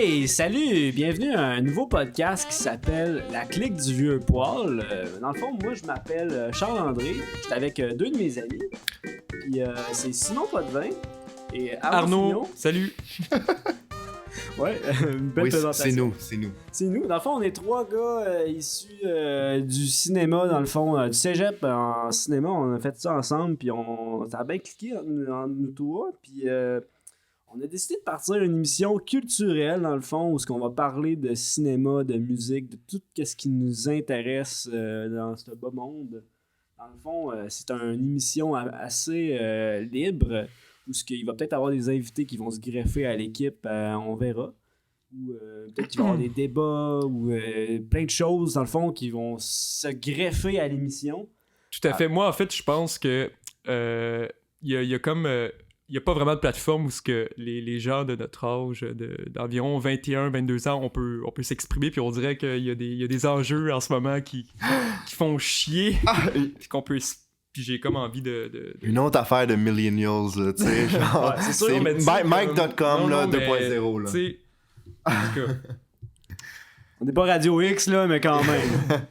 Hey, salut! Bienvenue à un nouveau podcast qui s'appelle La Clique du Vieux Poil. Dans le fond, moi, je m'appelle Charles-André. Je suis avec deux de mes amis. Puis c'est Simon Potvin et Arnaud Fillon. Salut! Ouais, une belle présentation. C'est nous. Dans le fond, on est trois gars issus du cinéma, dans le fond, du cégep en cinéma. On a fait ça ensemble, puis ça a bien cliqué en nous trois. Puis on a décidé de partir une émission culturelle, dans le fond, où on va parler de cinéma, de musique, de tout ce qui nous intéresse dans ce beau monde. Dans le fond, c'est une émission assez libre, où il va peut-être avoir des invités qui vont se greffer à l'équipe, on verra. Ou peut-être qu'il va y avoir des débats, ou plein de choses, dans le fond, qui vont se greffer à l'émission. Tout à fait. Moi, en fait, je pense que il y a comme... il n'y a pas vraiment de plateforme où les gens de notre âge, d'environ 21-22 ans, on peut s'exprimer, puis on dirait qu'il y a des enjeux en ce moment qui font chier, puis qu'on peut... Puis j'ai comme envie de... Une autre affaire de millennials, là, tu sais, genre... Ouais, c'est sûr, c'est Mike.com, là, 2.0, là. En tout cas... On n'est pas Radio X, là, mais quand même.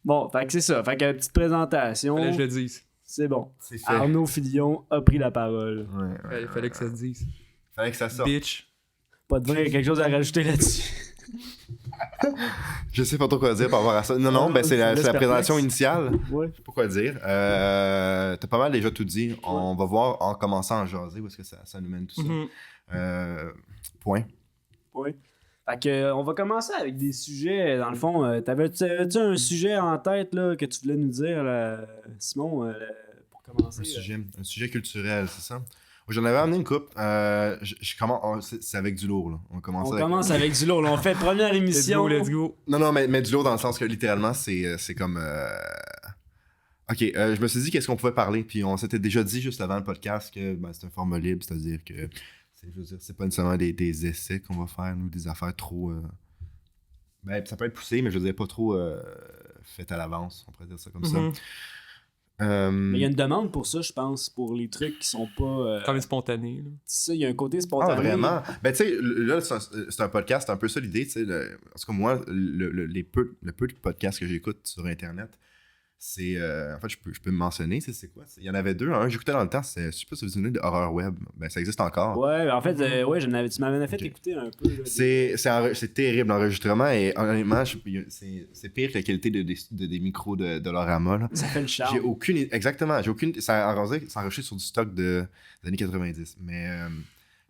Bon, fait que c'est ça. Fait que petite présentation. Fallait que je le dise. C'est bon. C'est fait. Arnaud Fillon a pris la parole. Ouais, Fallait que ça se dise. Fallait que ça sorte. Bitch. Pas de vrai, quelque chose à rajouter là-dessus. Je sais pas trop quoi dire par rapport à ça. Non, ben c'est la présentation initiale. Ouais. Je sais pas quoi dire. T'as pas mal déjà tout dit. On va voir en commençant à jaser où est-ce que ça nous mène tout ça. Mm-hmm. Point. Ouais. Fait que, on va commencer avec des sujets. Dans le fond, t'avais-tu un sujet en tête là, que tu voulais nous dire, là, Simon, pour commencer? Un sujet culturel, c'est ça? J'en avais amené une coupe. C'est avec du lourd, là. On commence avec du lourd. Là. On fait première émission. Let's go. Non, mais du lourd dans le sens que littéralement, c'est comme... Ok, je me suis dit qu'est-ce qu'on pouvait parler, puis on s'était déjà dit juste avant le podcast que c'est un format libre, c'est-à-dire que c'est pas nécessairement des essais qu'on va faire, nous, des affaires trop... ça peut être poussé, mais je veux dire pas trop fait à l'avance, on pourrait dire ça comme ça. Mais il y a une demande pour ça, je pense, pour les trucs qui sont pas... Quand même spontané. Là. C'est ça, il y a un côté spontané. Ah, vraiment? Ben, tu sais, là, c'est un podcast, c'est un peu ça l'idée, tu sais. Parce que moi, le peu de podcasts que j'écoute sur Internet, c'est... en fait, je peux me mentionner, c'est quoi? Il y en avait deux. Un, j'écoutais dans le temps, je sais pas si vous vous souvenez de Horror Web. Ben, ça existe encore. Ouais, en fait, tu m'avais fait écouter un peu. Là, c'est terrible l'enregistrement et honnêtement, c'est pire que la qualité des micros de Dollarama. Là. Ça fait le charme. Exactement. Ça enregistre sur du stock des années 90. Mais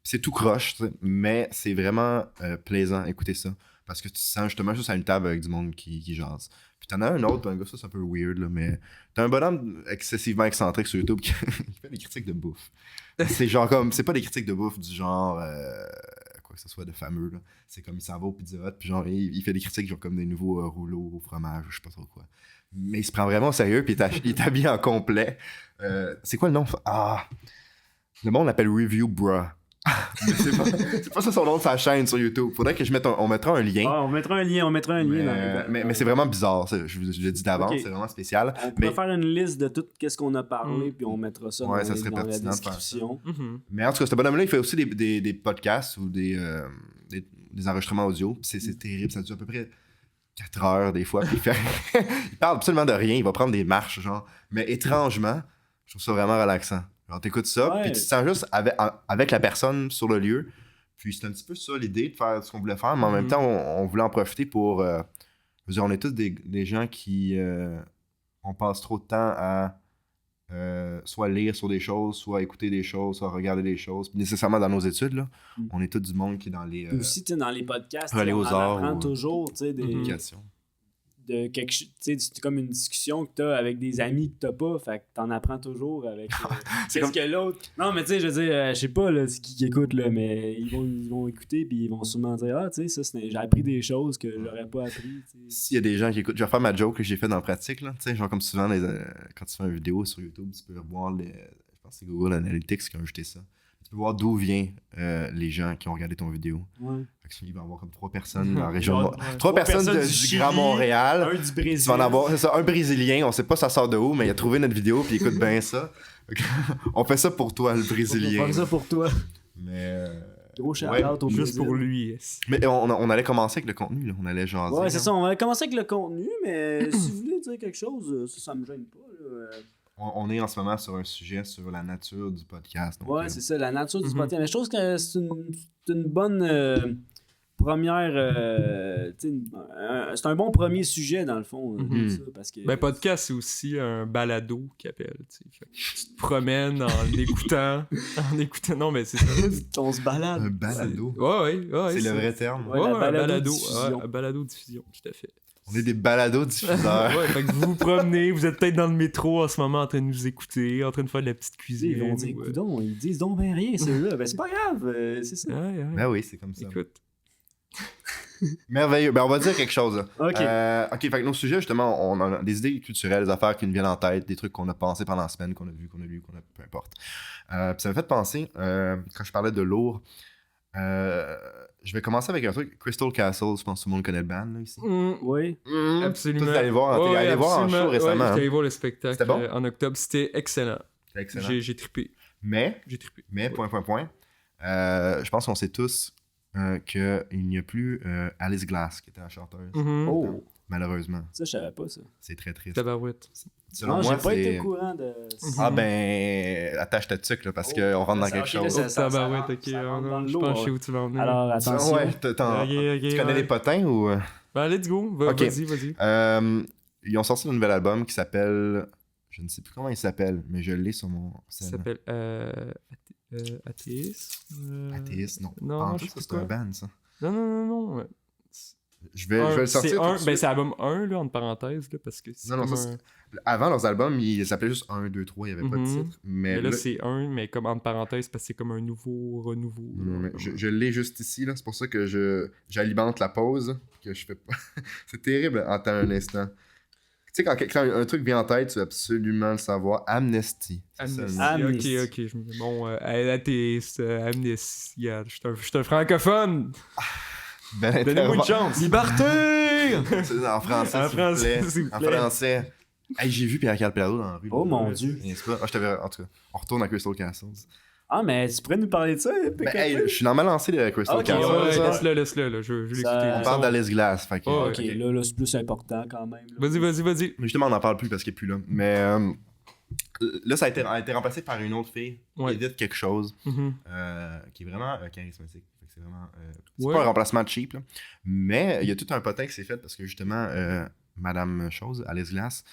c'est tout croche, mais c'est vraiment plaisant d'écouter ça. Parce que tu te sens justement juste à une table avec du monde qui jase. Puis t'en as un autre, un gars, ça c'est un peu weird, là, mais t'as un bonhomme excessivement excentrique sur YouTube qui fait des critiques de bouffe. C'est genre comme, c'est pas des critiques de bouffe du genre, quoi que ce soit de fameux, là. C'est comme il s'en va au Pizza Hut, puis genre il fait des critiques genre comme des nouveaux rouleaux au fromage, je sais pas trop quoi. Mais il se prend vraiment au sérieux, puis il t'habille en complet. C'est quoi le nom? Le monde l'appelle Review Bruh. Mais c'est pas ça son nom de sa chaîne sur YouTube. Faudrait que on mettra un lien. On mettra un lien. Mais c'est vraiment bizarre, ça. Je le dis d'avance, okay. C'est vraiment spécial. On pourrait faire une liste de tout ce qu'on a parlé, puis on mettra ça dans la description. Mais en tout cas, ce bonhomme-là, il fait aussi des podcasts ou des enregistrements audio. C'est terrible, ça dure à peu près 4 heures des fois. Puis il parle absolument de rien, il va prendre des marches, genre. Mais étrangement, je trouve ça vraiment relaxant. Alors, t'écoutes ça, puis tu te sens juste avec la personne sur le lieu. Puis c'est un petit peu ça l'idée de faire ce qu'on voulait faire, mais en même temps, on voulait en profiter pour... je veux dire, on est tous des gens qui... on passe trop de temps à soit lire sur des choses, soit écouter des choses, soit regarder des choses. Puis nécessairement dans nos études, là, on est tous du monde qui est dans les... aussi, tu sais, dans les podcasts, on apprend toujours, tu sais, des... Communication. De quelque chose, tu sais, c'est comme une discussion que t'as avec des amis que t'as pas, fait que t'en apprends toujours avec qu'est-ce que l'autre. Non, mais tu sais, je veux dire, je sais pas là, qui écoute là, mais ils vont écouter puis ils vont sûrement dire tu sais, ça j'ai appris des choses que j'aurais pas appris. T'sais. S'il y a des gens qui écoutent, je vais faire ma joke que j'ai fait dans la pratique là, tu sais, genre comme souvent quand tu fais une vidéo sur YouTube, tu peux voir je pense que c'est Google Analytics qui a ajouté ça. Tu peux voir d'où viennent les gens qui ont regardé ton vidéo. Ouais. Il va y avoir comme 3 personnes dans la région. 3 personnes du Grand Montréal. Un du Brésil. Tu vas en avoir, c'est ça, un Brésilien. On sait pas ça sort de où, mais il a trouvé notre vidéo puis il écoute bien ça. On fait ça pour toi, le Brésilien. On fait ça pour toi. Mais Gros shout-out au Juste pour lui. Mais on allait commencer avec le contenu, là. On allait jaser. Ouais, c'est ça. On va commencer avec le contenu, mais si vous voulez dire quelque chose, ça me gêne pas. Là. On est en ce moment sur un sujet sur la nature du podcast. Donc, ouais, c'est ça, la nature du podcast. Mais je trouve que c'est une bonne première. C'est un bon premier sujet, dans le fond. Ça, parce que, Ben, podcast, c'est aussi un balado qui appelle. Tu te promènes en écoutant. Non, mais c'est ça. On se balade. un balado. Ouais, c'est le vrai terme. Ouais, un balado. diffusion. Ouais, un balado diffusion, tout à fait. On est des balados diffuseurs. Ouais, fait que vous vous promenez, vous êtes peut-être dans le métro en ce moment en train de nous écouter, en train de faire de la petite cuisine. Ils vont dire, coudonc, ils disent donc ben rien, ceux-là. Ben, c'est pas grave, c'est ça. Ouais. Ben oui, c'est comme ça. Écoute. Merveilleux. Ben, on va dire quelque chose. OK. OK, fait que nos sujets, justement, on a des idées culturelles, des affaires qui nous viennent en tête, des trucs qu'on a pensé pendant la semaine, qu'on a vu, qu'on a lu, peu importe. Puis ça m'a fait penser, quand je parlais de lourd, je vais commencer avec un truc, Crystal Castle, je pense que tout le monde connaît le band, là, ici. Oui. Absolument. Tous allés voir en show récemment. J'étais allé voir le spectacle C'était bon? en octobre. C'était excellent. C'est excellent. J'ai trippé. Mais, Ouais. point, je pense qu'on sait tous qu'il n'y a plus Alice Glass, qui était la chanteuse. Mhm. Oh, Malheureusement. ça, je savais pas ça. C'est très triste. Tabarouette. Selon Non, moi, j'ai pas c'est... été au courant de. Ah ben, attache ta tuque, là, parce qu'on rentre dans quelque chose. là, ça Tabarouette, rentre- ok. ça rentre dans le Je lot, pense que je sais ouais. où tu vas en venir. Alors, attention. Ouais, Ok, tu connais ouais. les potins ou... Ben, let's go. Ok. Vas-y. Ils ont sorti un nouvel album qui s'appelle... Je ne sais plus comment il s'appelle, mais je l'ai sur mon... Ça s'appelle Athéiste. Athéiste, non. Non, En je tout, sais c'est pas. un band, ça. Non. Je vais le sortir tout de Ben, suite. c'est album 1, là, entre parenthèses, là, parce que c'est Non, comme ça, un... Avant, leurs albums, ils s'appelaient juste 1, 2, 3, il n'y avait pas de Mhm. titre. Mais Mais là, là, c'est 1, mais comme entre parenthèses, parce que c'est comme un nouveau renouveau. non, mais je l'ai juste ici, là. C'est pour ça que j'alimente la pause, que je fais pas... C'est terrible, attends un instant. Tu sais, quand un truc vient en tête, tu veux absolument le savoir. Amnesty. C'est ça, le nom. Amnesty. Ok. Bon, athéiste, Amnesty. Regarde, je suis un francophone. Belle Donnez-moi une intervention. chance. Liberté! C'est en français, En s'il vous plaît. français, s'il vous En plaît. français. Hey, j'ai vu Pierre Calpelado dans la rue. Oh là. mon Dieu. N'est-ce pas? Je t'avais... En tout cas, on retourne à Crystal Castles. Ah, mais tu pourrais nous parler de ça? Ben, hey, je suis dans ma lancée de Crystal Ok, Castles. ouais, là. Laisse-le, là. Je vais l'écouter. Ça- On parle d'Alice Glass. Fait que, Oh, Ok, là, c'est plus important quand même. là. Vas-y. Mais justement, on n'en parle plus parce qu'il n'est plus là. Mais là, ça a été remplacé par une autre fille, Ouais. Edith quelque chose, Mhm. qui est vraiment charismatique. Fait que c'est vraiment... c'est Ouais. pas un remplacement cheap, là. Mais il y a tout un potin qui s'est fait parce que justement, Madame Chose, Alice Glass,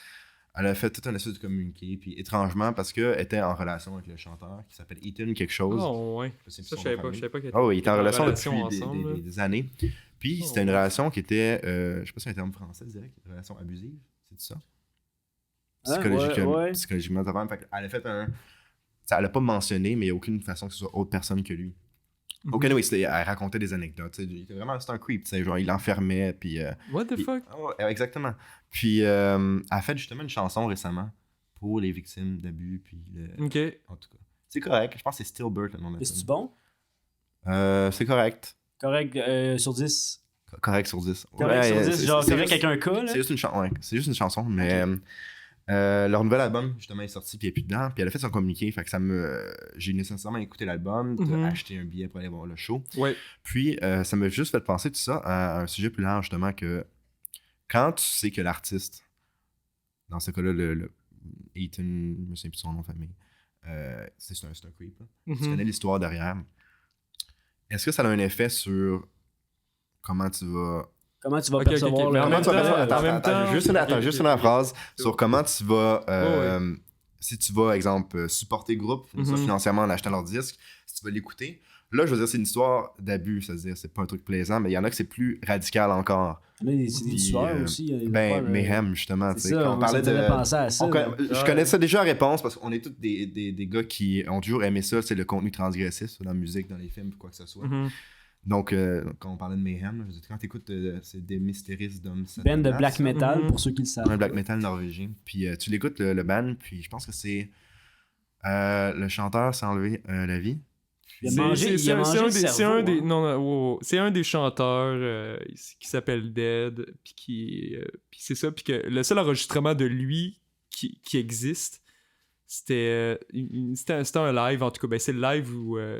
elle a fait tout un essai de communiqué, puis étrangement, parce qu'elle était en relation avec le chanteur qui s'appelle Ethan quelque chose. Oh, ouais. Je sais plus Ça, son je savais nom pas. de Je savais pas qu'elle Oh, oui, il était en relation depuis ensemble. des années. Puis Oh, c'était une ouais. relation qui était, je sais pas si c'est un terme français, je dirais, une relation abusive, c'est ça? Ah, ouais. Psychologiquement, fait elle a fait un... Ça, elle a pas mentionné, mais il n'y a aucune façon que ce soit autre personne que lui. Mhm. Ok, oui, elle racontait des anecdotes. C'était un creep, genre il l'enfermait, puis... What the fuck? ouais, exactement. Puis elle a fait justement une chanson récemment pour les victimes d'abus, puis... Ok. En tout cas, c'est correct. Je pense que c'est Stillbirth le nom de la Est-ce que tune. c'est bon? C'est correct. Correct sur 10. Correct sur 10. Correct sur 10, genre correct juste- avec un cas, là? C'est juste une chanson, ouais. C'est juste une chanson, mais leur nouvel album, justement, est sorti, puis elle est plus dedans, puis elle a fait son communiqué, fait que ça me... J'ai nécessairement écouté l'album, Mhm. acheté un billet pour aller voir le show, Ouais. puis ça m'a juste fait penser tout ça à un sujet plus large, justement, que quand tu sais que l'artiste, dans ce cas-là, le Ethan, je me souviens plus de son nom de famille, c'est un creep, là. Tu Mhm. connais l'histoire derrière. Est-ce que ça a un effet sur comment tu vas... Comment tu vas Ok, percevoir ok. le... Mais en même temps, Attends, juste une phrase sur comment tu vas... ouais. Si tu vas, exemple, supporter le groupe, ça, Mhm. financièrement en achetant leur disque, si tu vas l'écouter, là, je veux dire, c'est une histoire d'abus, c'est-à-dire, c'est pas un truc plaisant, mais il y en a que c'est plus radical encore. Là, c'est des Puis, tueurs aussi. il y a des Ben, affaires, Mayhem, justement. C'est tu sais, ça, quand on parlait ça me faisait de... penser à ça. là. Je connais ça déjà la réponse parce qu'on est tous des gars qui ont toujours aimé ça, c'est le contenu transgressif dans la musique, dans les films, quoi que ce soit. Mhm. Donc, quand on parlait de Mayhem, là, je veux dire, quand t'écoutes c'est des Mysteries d'Hommes Band de black metal, Mhm. pour ceux qui le savent. un black metal norvégien. Puis tu l'écoutes le band, puis je pense que c'est le chanteur s'est enlevé la vie. Il a mangé le cerveau, hein. C'est un des chanteurs qui s'appelle Dead, puis c'est ça, puis que le seul enregistrement de lui qui existe, C'était un live, en tout cas. Ben, c'est le live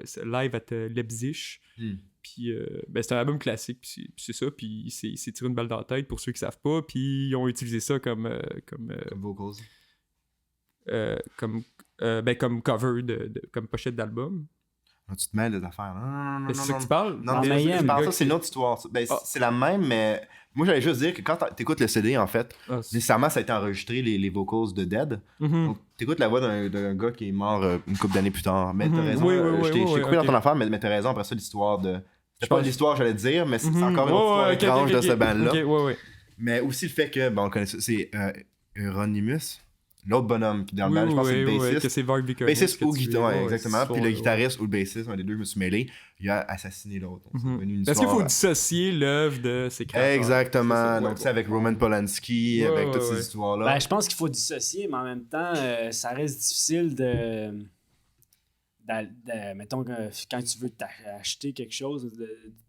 c'est live à Leipzig. Puis c'est un album classique, puis c'est ça. Puis il s'est tiré une balle dans la tête pour ceux qui savent pas. Puis ils ont utilisé ça comme vocals. Comme cover, comme pochette d'album. Non, tu te mêles des affaires. Non, c'est ça que tu parles? Non, je pense que c'est une autre histoire. C'est la même, mais moi, j'allais juste dire que quand t'écoutes le CD, en fait, nécessairement, ça a été enregistré, les vocals de Dead. Donc, t'écoutes la voix d'un gars qui est mort une couple d'années plus tard. Mais t'as raison. Je t'ai coupé dans ton affaire, mais t'as raison. Après ça, l'histoire de... C'est pas l'histoire, j'allais te dire, mais c'est encore une histoire étrange de ce band-là. Mais aussi le fait que, on connaît ça, c'est Euronymous. L'autre bonhomme qui dans le band, je pense que c'est le bassiste. Que c'est Varg Vikernes. Bassiste ou guitariste, exactement. Puis le guitariste ou le bassiste, un des deux, je me suis mêlé. Il a assassiné l'autre. Parce qu'il faut dissocier l'œuvre de ses créateurs. Exactement. Donc, c'est avec Roman Polanski, avec toutes ces histoires-là. Ben, je pense qu'il faut dissocier, mais en même temps, ça reste difficile mettons, quand tu veux t'acheter quelque chose,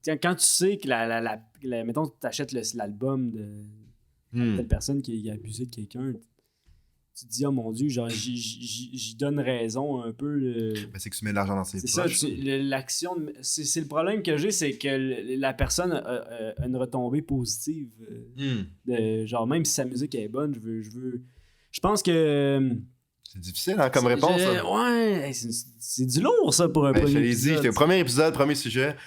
quand tu sais que mettons, tu achètes l'album de telle personne qui a abusé de quelqu'un, tu te dis, oh mon Dieu, genre, j'y donne raison un peu. C'est que tu mets de l'argent dans ses poches. C'est ça, l'action. C'est le problème que j'ai, c'est que la personne a une retombée positive. Genre, même si sa musique est bonne, je pense que. C'est difficile, hein, comme réponse. Ouais, c'est du lourd, ça, pour un premier épisode. Je l'ai dit, c'était le premier épisode, premier sujet.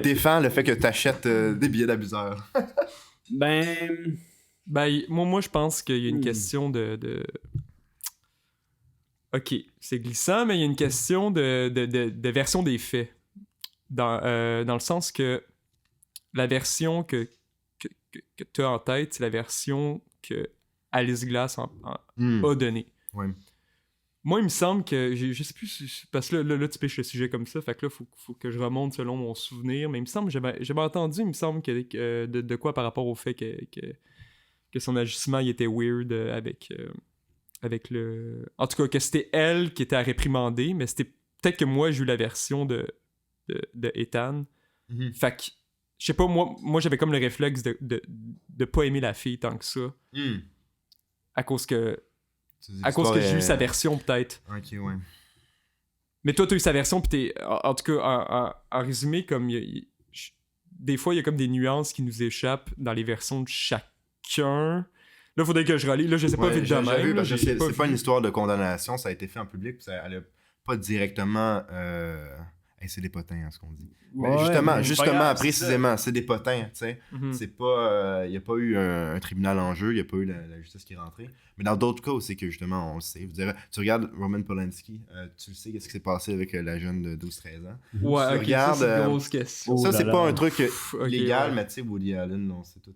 Défends le fait que tu achètes des billets d'abuseurs. Moi, je pense qu'il y a une question de... Ok, c'est glissant, mais il y a une question de version des faits. Dans le sens que la version que tu as en tête, c'est la version que Alice Glass a donnée. Ouais. Moi, il me semble que... Je sais plus... Parce que là, tu pêches le sujet comme ça, fait que là, faut que je remonte selon mon souvenir. Mais il me semble... J'avais entendu, il me semble, que de quoi par rapport au fait que son agissement il était weird avec le... En tout cas, que c'était elle qui était à réprimander, mais c'était peut-être que moi, j'ai eu la version de Ethan. Fait que, je sais pas, moi j'avais comme le réflexe de pas aimer la fille tant que ça. À cause que j'ai eu sa version, peut-être. Ok, ouais. Mais toi, t'as eu sa version, pis t'es... En tout cas, en résumé, comme... des fois, il y a comme des nuances qui nous échappent dans les versions de chacun. Là, il faudrait que je relis. Là, je sais pas vite de même. C'est pas une histoire de condamnation. Ça a été fait en public. Puis elle a pas directement... c'est des potins, hein, ce qu'on dit. Ouais, justement, grave, précisément, c'est des potins, tu sais. C'est pas... Il n'y a pas eu un tribunal en jeu. Il n'y a pas eu la justice qui est rentrée. Mais dans d'autres cas, c'est que, justement, on le sait. Tu regardes Roman Polanski, tu sais qu'est-ce qui s'est passé avec la jeune de 12-13 ans. Ouais, ok, regardes, ça, c'est une grosse question. Ça, c'est pas un truc légal, mais tu sais, Woody Allen, non, c'est tout...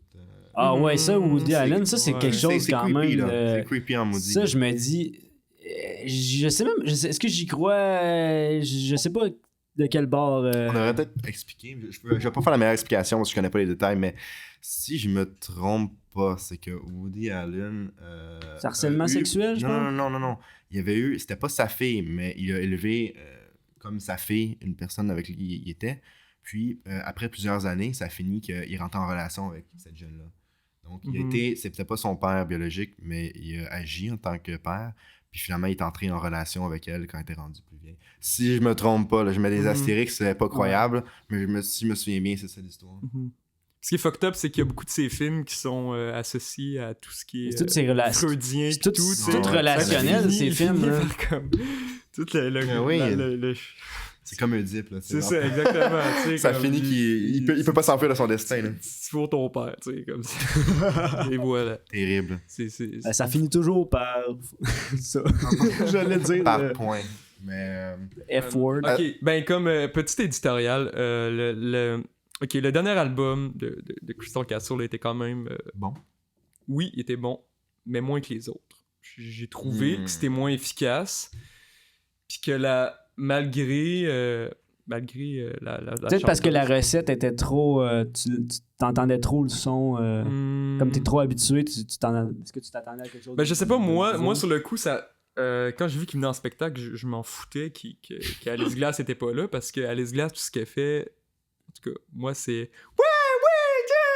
ouais, ça, Woody Allen, ça, c'est quelque chose quand creepy, même... C'est creepy en maudit. Ça, je me dis... Je sais même... Est-ce que j'y crois... Je sais pas de quel bord... On aurait peut-être expliqué. Je vais pas faire la meilleure explication parce que je connais pas les détails, mais si je me trompe pas, c'est que Woody Allen... c'est harcèlement sexuel, je pense? Non. Il y avait eu... C'était pas sa fille, mais il a élevé comme sa fille une personne avec qui il était. Puis, après plusieurs années, ça a fini qu'il rentrait en relation avec cette jeune-là. Donc, c'est peut-être pas son père biologique, mais il a agi en tant que père. Puis finalement, il est entré en relation avec elle quand elle était rendue plus vieille. Si je me trompe pas, là, je mets des astérix, c'est pas croyable, mais si je me souviens bien, c'est ça l'histoire. Ce qui est fucked up, c'est qu'il y a beaucoup de ces films qui sont associés à tout ce qui est toutes ces freudien. C'est tout relationnel, ces films. Tout le c'est comme un dip, là. C'est ça, exactement. Ça finit qu'il peut pas s'enfuir de son destin, là. C'est pour ton père, tu sais, comme ça. Et voilà. Terrible. Ça finit toujours par ça. J'allais dire. Par point. Mais... F-word. Ok, comme petit éditorial, le dernier album de Crystal Castle était quand même... bon. Oui, il était bon, mais moins que les autres. J'ai trouvé que c'était moins efficace. Puis que malgré la peut-être parce que la recette était trop... tu t'entendais trop le son. Comme t'es trop habitué, est-ce que tu t'attendais à quelque chose? Je sais pas, moi sur le coup, ça... quand j'ai vu qu'il venait en spectacle, je m'en foutais qu'Alice Glass était pas là, parce que Alice Glass, tout ce qu'elle fait... En tout cas, moi, c'est... Ouais,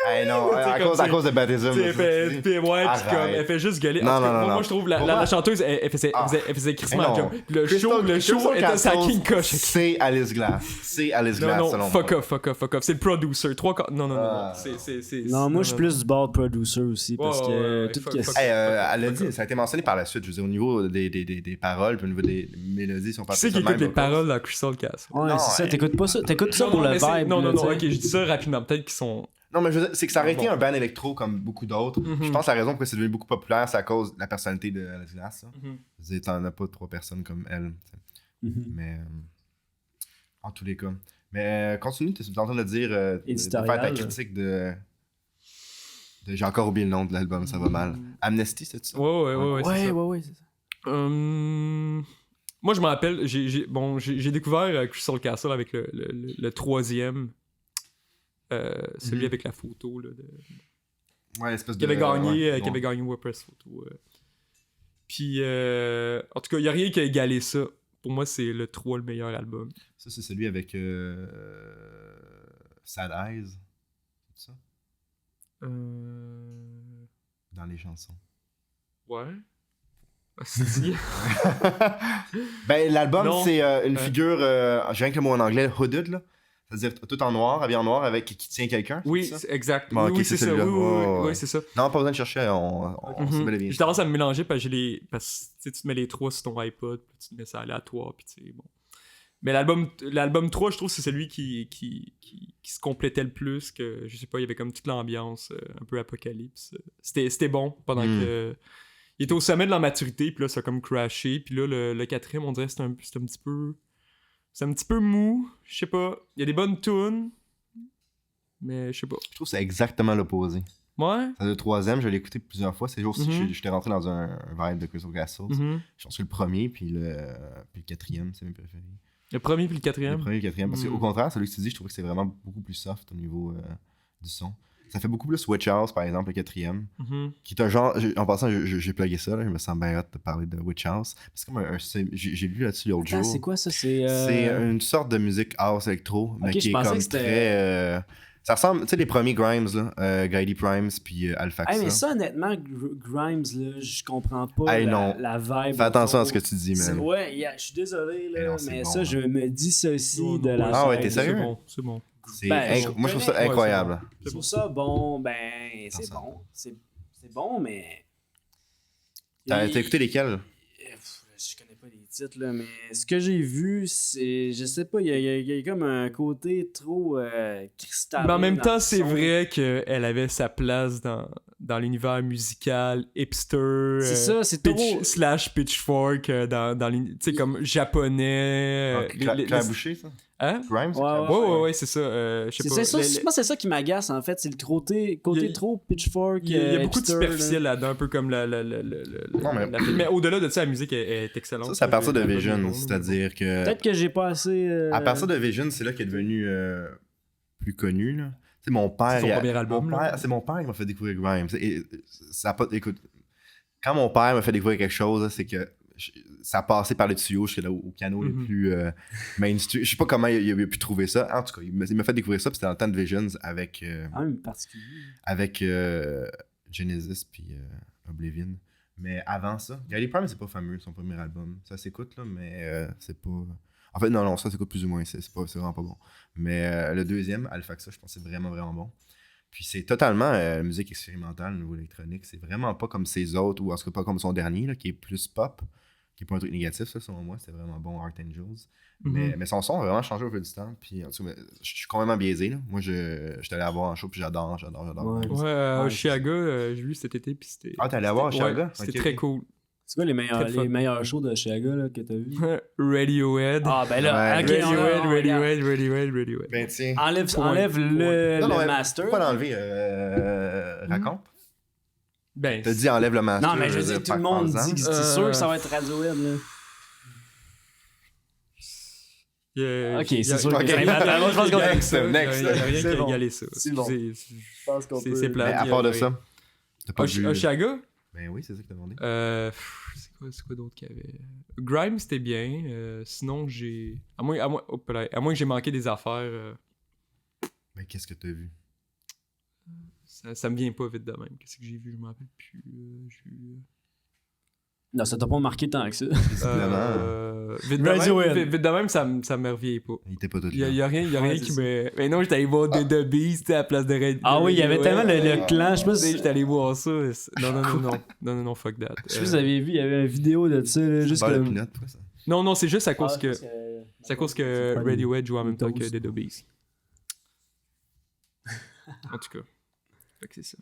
Hey, non, à cause de baptisme. Elle fait juste gueuler. Non, moi, je trouve la chanteuse, elle faisait crissement job. Le show était sa King Koch. C'est Alice Glass. C'est Alice Glass, selon moi. Fuck off. C'est le producer. Non. Non, moi, je suis plus du bord producer aussi, parce que toute question... Elle a dit, ça a été mentionné par la suite, je veux dire, au niveau des paroles, puis au niveau des mélodies, sont pas tu sais qui écoute les paroles dans Crystal Castle? Ouais, c'est ça, t'écoutes pas ça. T'écoutes ça pour le vibe. Non, ok, je dis ça rapidement. Peut-être qu'ils sont... Non, mais je veux dire, c'est que ça aurait été un band électro comme beaucoup d'autres. Je pense que la raison pour laquelle c'est devenu beaucoup populaire, c'est à cause de la personnalité de Alice Glass. Je veux dire, t'en as pas 3 personnes comme elle. Mais en tous les cas. Mais continue, t'es en train de dire de faire ta critique de... J'ai encore oublié le nom de l'album, ça va mal. Amnesty, c'est ça? Ouais, c'est ça. Moi, je me rappelle, j'ai découvert Crystal Castle avec le 3e. Celui avec la photo là, ouais, espèce qui avait gagné qui avait gagné World Press Photo. Puis en tout cas, il n'y a rien qui a égalé ça. Pour moi, c'est le 3 le meilleur album. Ça, c'est celui avec Sad Eyes. C'est ça? Dans les chansons. Ouais. Ben, l'album, c'est une figure, j'ai rien que le mot en anglais, hooded, là. C'est-à-dire tout en noir, habillé en noir, avec qui tient quelqu'un. Oui, c'est exact. Bon, oui, c'est ça. Oui, c'est ça. Non, pas besoin de chercher, on bel et bien. J'ai tendance à me mélanger parce que tu te mets les 3 sur ton iPod, puis tu te mets ça aléatoire, puis tu sais, bon. Mais l'album 3, je trouve, c'est celui qui se complétait le plus, que, je sais pas, il y avait comme toute l'ambiance, un peu apocalypse. C'était bon pendant que... Il était au sommet de la maturité, puis là, ça a comme crashé, puis là, le 4e, on dirait que c'est un petit peu... C'est un petit peu mou, je sais pas. Il y a des bonnes tunes, mais je sais pas. Je trouve que c'est exactement l'opposé. Ouais. C'est le 3e, je l'ai écouté plusieurs fois. C'est juste que j'étais rentré dans un vibe de Crystal Castle. Je pense que le premier, puis le 4e, c'est mes préférés. Le premier puis le 4e? Le premier et le 4e, parce qu'au contraire, celui que tu dis, je trouve que c'est vraiment beaucoup plus soft au niveau du son. Ça fait beaucoup plus Witch House, par exemple, le 4e. Qui est un genre... En passant, j'ai plugué ça, là, je me sens bien hâte de parler de Witch House. C'est comme j'ai lu là-dessus l'autre jour. C'est quoi ça? C'est une sorte de musique house électro, mais qui est comme très... ça ressemble, tu sais, les premiers Grimes, là, Guidey Primes, puis Alphaxa. Mais ça, honnêtement, Grimes, là, je comprends pas la vibe. Fais attention à ce que tu dis, man. Ouais, je suis désolé, là, mais ça, je me dissocie de la... Ah ouais, t'es sérieux? C'est bon. Moi, je trouve ça incroyable. Je trouve ça bon, c'est bon. C'est bon, mais... T'as écouté lesquels? Je connais pas les titres, là, mais ce que j'ai vu, c'est... Je sais pas, il y a comme un côté trop cristallin. Mais en même temps, c'est vrai qu'elle avait sa place dans l'univers musical, hipster, c'est ça, c'est trop... / pitchfork, dans tu sais, comme japonais... Claire Boucher, ça? Hein? Grimes? Ouais, c'est ça. Je sais pas. Moi, c'est ça qui m'agace, en fait. C'est le côté trop pitchfork. Il y a beaucoup de hipster, superficiel là-dedans, un peu comme mais au-delà de ça, la musique est excellente. Ça, c'est à partir de Vision, c'est-à-dire que... Peut-être que j'ai pas assez... À partir de Vision, c'est là qu'il est devenu plus connu, là. C'est mon père... C'est son premier album, c'est mon père qui m'a fait découvrir Grimes. Écoute, quand mon père m'a fait découvrir quelque chose, là, c'est que ça a passé par le tuyau jusqu'au piano le plus mainstream. Je sais pas comment il a pu trouver ça. En tout cas, il m'a fait découvrir ça, puis c'était dans le temps de Visions avec... particulier. Avec Genesis puis Oblivion. Mais avant ça, Guidey Prime, c'est pas fameux, son premier album. Ça s'écoute, là, mais c'est pas... En fait, non, ça s'écoute plus ou moins, c'est vraiment pas bon. Mais le deuxième, Alphaxa, je pense que c'est vraiment, vraiment bon. Puis c'est totalement musique expérimentale au niveau électronique. C'est vraiment pas comme ses autres, ou en tout cas pas comme son dernier, là, qui est plus pop, qui est pas un truc négatif, ça, selon moi. C'est vraiment bon, Art Angels. Mais son son a vraiment changé au fil du temps. Puis en tout cas, je suis complètement biaisé, là. Moi, je suis allé la voir en show, puis j'adore. Ouais, Chiaga, j'ai vu cet été, puis c'était... Ah, t'es allé la voir à Chiaga? Ouais, c'était très cool. C'est quoi les meilleurs shows de Chiaga là, que t'as vu? Radiohead. Ah, ben là, Radiohead. Ben tiens. Enlève le master. Pourquoi l'enlever? Raconte. Ben, t'as dit enlève le master. Non, mais je veux dire, tout le monde dit que c'est sûr que ça va être Radiohead, là. Ok, c'est sûr. Moi, je pense qu'on a next. Il n'y a rien qui a égalé ça. C'est bon. Je pense qu'on peut... C'est plat. Mais à part de ça, t'as pas vu... Chiaga? Ben oui, c'est ça que t'as demandé. C'est quoi d'autre qu'il y avait? Grimes, c'était bien. Sinon, j'ai... À moins que j'ai manqué des affaires... Mais qu'est-ce que t'as vu? ça me vient pas vite de même. Qu'est-ce que j'ai vu? Je m'en rappelle plus. Non, ça t'a pas marqué tant que ça. Vite de même, ça me revient pas. Il était pas tout Il y a rien qui me... Mais non, j'étais allé voir The Beast à la place de Red. Ah oui, il y avait tellement le clan, je sais pas si... J'étais allé voir ça. Non, fuck that. Je sais pas si vous avez vu, il y avait une vidéo de ça, là, juste comme... ça. Non, c'est juste à cause que... C'est à cause que Radiohead joue en même temps que The Beast. En tout cas. Fait que c'est ça.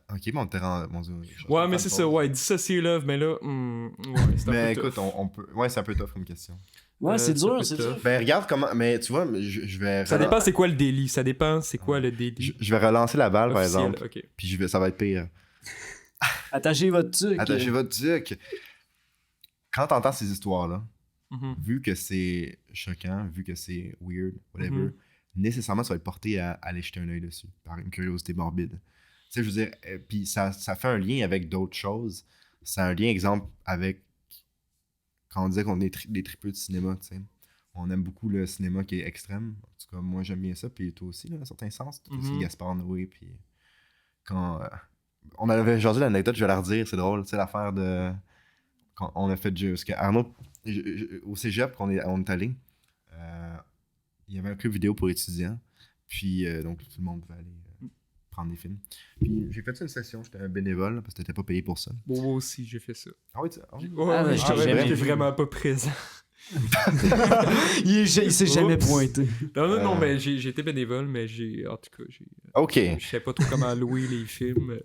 Ok, bon, on t'est rendu. Ouais, mais c'est ça, dissocier Love, mais là, c'est un mais peu écoute, tough. on peut. Ouais, c'est un peu tough comme question. Ouais, c'est dur, c'est dur. Ben, regarde comment. Mais tu vois, je vais. Ça dépend c'est quoi le délit. Ça dépend c'est quoi le délit. Je vais relancer la balle, par officiel, exemple. okay. Puis ça va être pire. Attachez votre tuque. Attachez votre tuque. Quand t'entends ces histoires-là, vu que c'est choquant, vu que c'est weird, whatever, nécessairement, ça va être porté à aller jeter un œil dessus, par une curiosité morbide. Tu sais, je veux dire, puis ça fait un lien avec d'autres choses. C'est un lien, exemple, avec quand on disait qu'on est des tripeux de cinéma, tu sais. On aime beaucoup le cinéma qui est extrême. En tout cas, moi, j'aime bien ça, puis toi aussi, là, dans un certain sens. Toi aussi, Gaspard Noé, puis quand... on avait jasé l'anecdote, je vais la redire, c'est drôle, tu sais, l'affaire de... Quand on a fait du... Parce qu'Arnaud, au cégep, quand on est allé, il y avait un club vidéo pour étudiants, puis donc tout le monde pouvait aller... prendre des films. Puis j'ai fait ça une session, j'étais un bénévole parce que t'étais pas payé pour ça. Bon, moi aussi, j'ai fait ça. Ah oui, j'étais vraiment pas présent. il s'est jamais pointé. Non, mais j'ai été bénévole, mais en tout cas, OK. Je sais pas trop comment louer les films.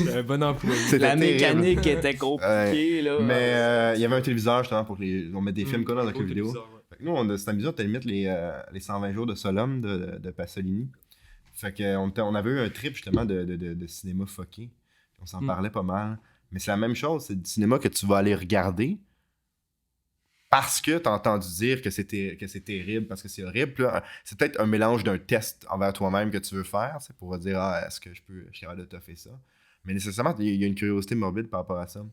J'ai un bon employé. La mécanique était compliquée, là. Mais il y avait un téléviseur, justement, pour on mette des films comme dans la club vidéo. Nous, c'était amusant, t'as limite les 120 jours de Solum de Pasolini. Fait qu'on avait eu un trip justement de cinéma fucké. On s'en parlait pas mal. Mais c'est la même chose, c'est du cinéma que tu vas aller regarder parce que t'as entendu dire que c'est terrible, parce que c'est horrible. Là, c'est peut-être un mélange d'un test envers toi-même que tu veux faire, pour dire est-ce que je suis capable de toffer ça. Mais nécessairement, il y a une curiosité morbide par rapport à ça.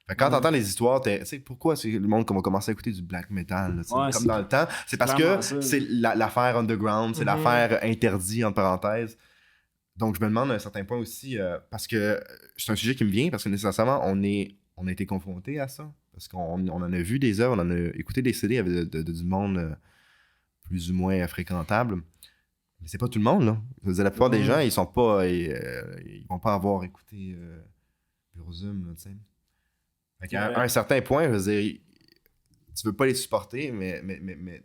Fait que quand t'entends les histoires, tu sais, pourquoi le monde va commencer à écouter du black metal, là, comme dans le temps? C'est parce que c'est l'affaire underground, c'est l'affaire interdite, entre parenthèses. Donc, je me demande à un certain point aussi, parce que c'est un sujet qui me vient, parce que nécessairement, on a été confronté à ça. Parce qu'on en a vu des œuvres, on en a écouté des CD avec du monde plus ou moins fréquentable. Mais c'est pas tout le monde, là. Je veux dire, la plupart des gens, ils sont pas... ils vont pas avoir écouté Burzum, là, tu sais. À un certain point, je veux dire, tu veux pas les supporter, mais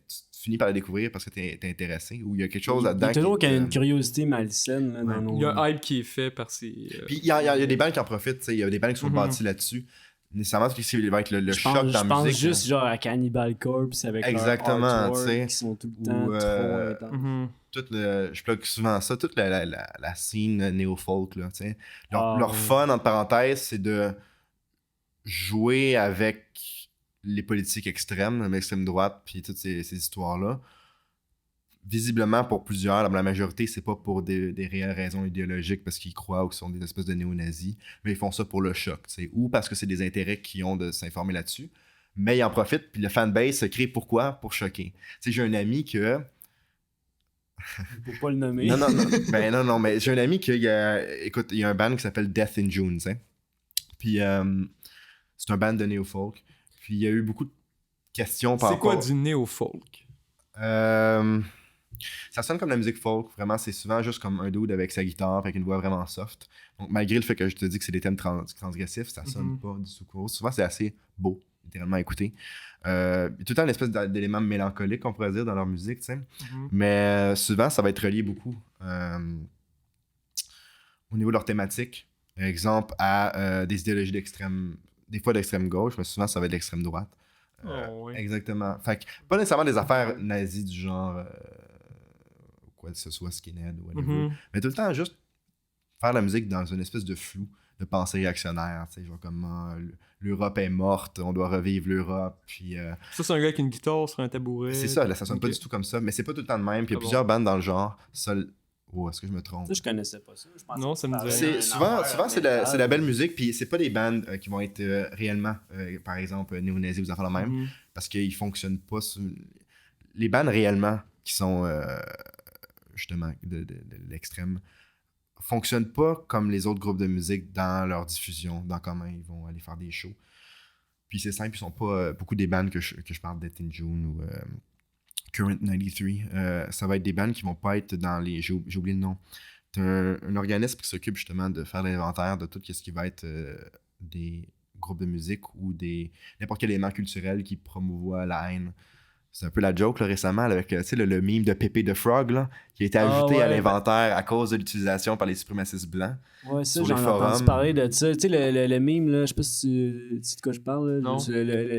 tu finis par les découvrir parce que t'es intéressé, ou il y a quelque chose là-dedans. Il y a toujours une curiosité malsaine. Là, dans nos... Il y a un hype qui est fait par ces... Puis il y a des bands qui en profitent, il y a des bands qui sont bâtis là-dessus. Nécessairement, il va être le choc dans la musique. Je pense juste genre à Cannibal Corpse avec exactement, tu sais, qui sont tout le temps trop intenses. Je plug souvent ça, toute la scène néo-folk, là, tu sais. Leur fun, entre parenthèses, c'est de jouer avec les politiques extrêmes, l'extrême droite, puis toutes ces histoires-là. Visiblement, pour plusieurs, la majorité, c'est pas pour des réelles raisons idéologiques parce qu'ils croient ou qu'ils sont des espèces de néo-nazis, mais ils font ça pour le choc, t'sais, ou parce que c'est des intérêts qu'ils ont de s'informer là-dessus. Mais ils en profitent, puis le fanbase se crée pourquoi? Pour choquer. T'sais, j'ai un ami que... Faut pas le nommer. Non, mais j'ai un ami qui écoute, il y a un band qui s'appelle Death in June, t'sais. Puis c'est un band de néo-folk. Puis il y a eu beaucoup de questions par rapport... C'est quoi du néo-folk? Ça sonne comme la musique folk, vraiment, c'est souvent juste comme un dude avec sa guitare, avec une voix vraiment soft. Donc malgré le fait que je te dis que c'est des thèmes transgressifs, ça sonne pas du tout court. Souvent c'est assez beau, littéralement à écouter. Il y a tout le temps une espèce d'élément mélancolique, on pourrait dire, dans leur musique, tu sais. Mais souvent, ça va être relié beaucoup au niveau de leur thématique. Par exemple, à des idéologies d'extrême... Des fois d'extrême gauche, mais souvent ça va être de l'extrême droite. Oui. Exactement. Fait que, pas nécessairement des affaires nazies du genre quoi que ce soit skinhead ou whatever. Mais tout le temps juste faire la musique dans une espèce de flou de pensée réactionnaire, tu sais, genre comment l'Europe est morte, on doit revivre l'Europe, puis... Ça, c'est un gars avec une guitare sur un tabouret. C'est ça, là, ça sonne pas du tout comme ça, mais c'est pas tout le temps de même, puis il y a plusieurs bandes dans le genre. Oh, est-ce que je me trompe? Ça, je connaissais pas ça. Je pense non, ça me dit souvent c'est la belle musique, puis c'est pas des bandes qui vont être réellement, par exemple, néo-nazis ou des affaires de même, parce qu'ils fonctionnent pas sur... Les bandes réellement qui sont justement, de l'extrême, fonctionnent pas comme les autres groupes de musique dans leur diffusion, dans comment ils vont aller faire des shows. Puis c'est simple, ils sont pas beaucoup des bands que je parle, Death in June ou Current 93. Ça va être des bands qui vont pas être dans les... J'ai oublié le nom. C'est un organisme qui s'occupe justement de faire l'inventaire de tout ce qui va être des groupes de musique ou n'importe quel élément culturel qui promouvoit la haine. C'est un peu la joke là, récemment avec le meme de Pepe the Frog là, qui a été ajouté à l'inventaire à cause de l'utilisation par les suprémacistes blancs. Ouais, ça, j'en ai entendu parler de ça. Tu sais, le meme, là, je sais pas si tu sais de quoi je parle. Là,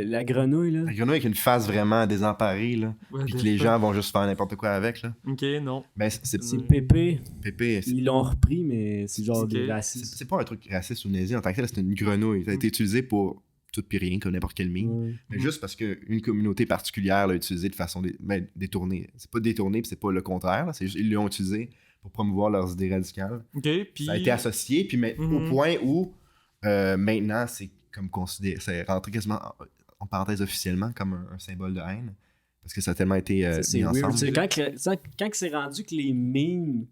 la grenouille. Là. La grenouille avec une face vraiment désemparée, là. Puis que les gens vont juste faire n'importe quoi avec. Là. Ok, non. Ben, c'est Pépé. Pépé. Ils l'ont repris, mais c'est genre des racistes. C'est pas un truc raciste ou nazi en tant que tel, c'est une grenouille. Ça a été utilisé pour tout pis rien, comme n'importe quel meme. Mais juste parce qu'une communauté particulière l'a utilisé de façon détournée. C'est pas détourné, puis c'est pas le contraire. Là. C'est juste ils l'ont utilisé pour promouvoir leurs idées radicales. Okay, puis... Ça a été associé, puis au point où maintenant, c'est comme considéré, c'est rentré quasiment en parenthèse officiellement comme un symbole de haine, parce que ça a tellement été mis ensemble. Quand c'est rendu que les memes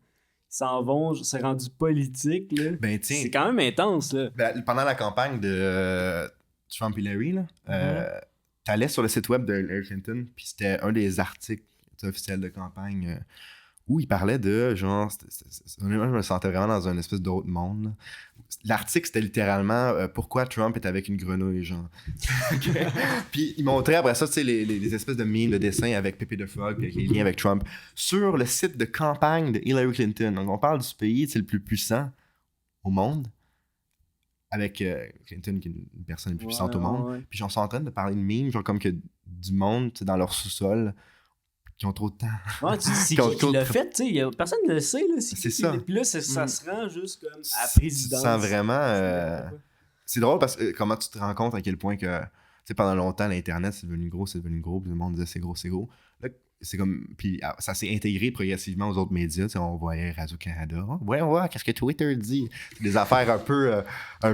s'en vont, c'est rendu politique, là, c'est quand même intense. Là. Pendant la campagne de Trump Hillary, t'allais sur le site web de Hillary Clinton, puis c'était un des articles officiels de campagne où il parlait de genre, je me sentais vraiment dans un espèce d'autre monde. Là. L'article, c'était littéralement pourquoi Trump est avec une grenouille, genre. Puis il montrait après ça, tu sais, les espèces de memes, de dessins avec Pepe the Frog, avec les liens avec Trump, sur le site de campagne de Hillary Clinton. Donc on parle du pays le plus puissant au monde, avec Clinton qui est une personne la plus puissante au monde. Ouais. Puis ils sont en train de parler de memes, genre comme que du monde, dans leur sous-sol, qui ont trop de temps. Ouais, tu dis, c'est qui l'a fait, tu sais, personne ne le sait. Là, c'est ça. Puis là, ça se rend juste comme à la présidence. Tu sens vraiment... C'est drôle parce que comment tu te rends compte à quel point que, tu sais, pendant longtemps, l'Internet, c'est devenu gros, puis le monde disait c'est gros. Là, c'est comme... Puis ça s'est intégré progressivement aux autres médias, tu sais, on voyait Radio-Canada. Ouais, on voit, qu'est-ce que Twitter dit? Des affaires un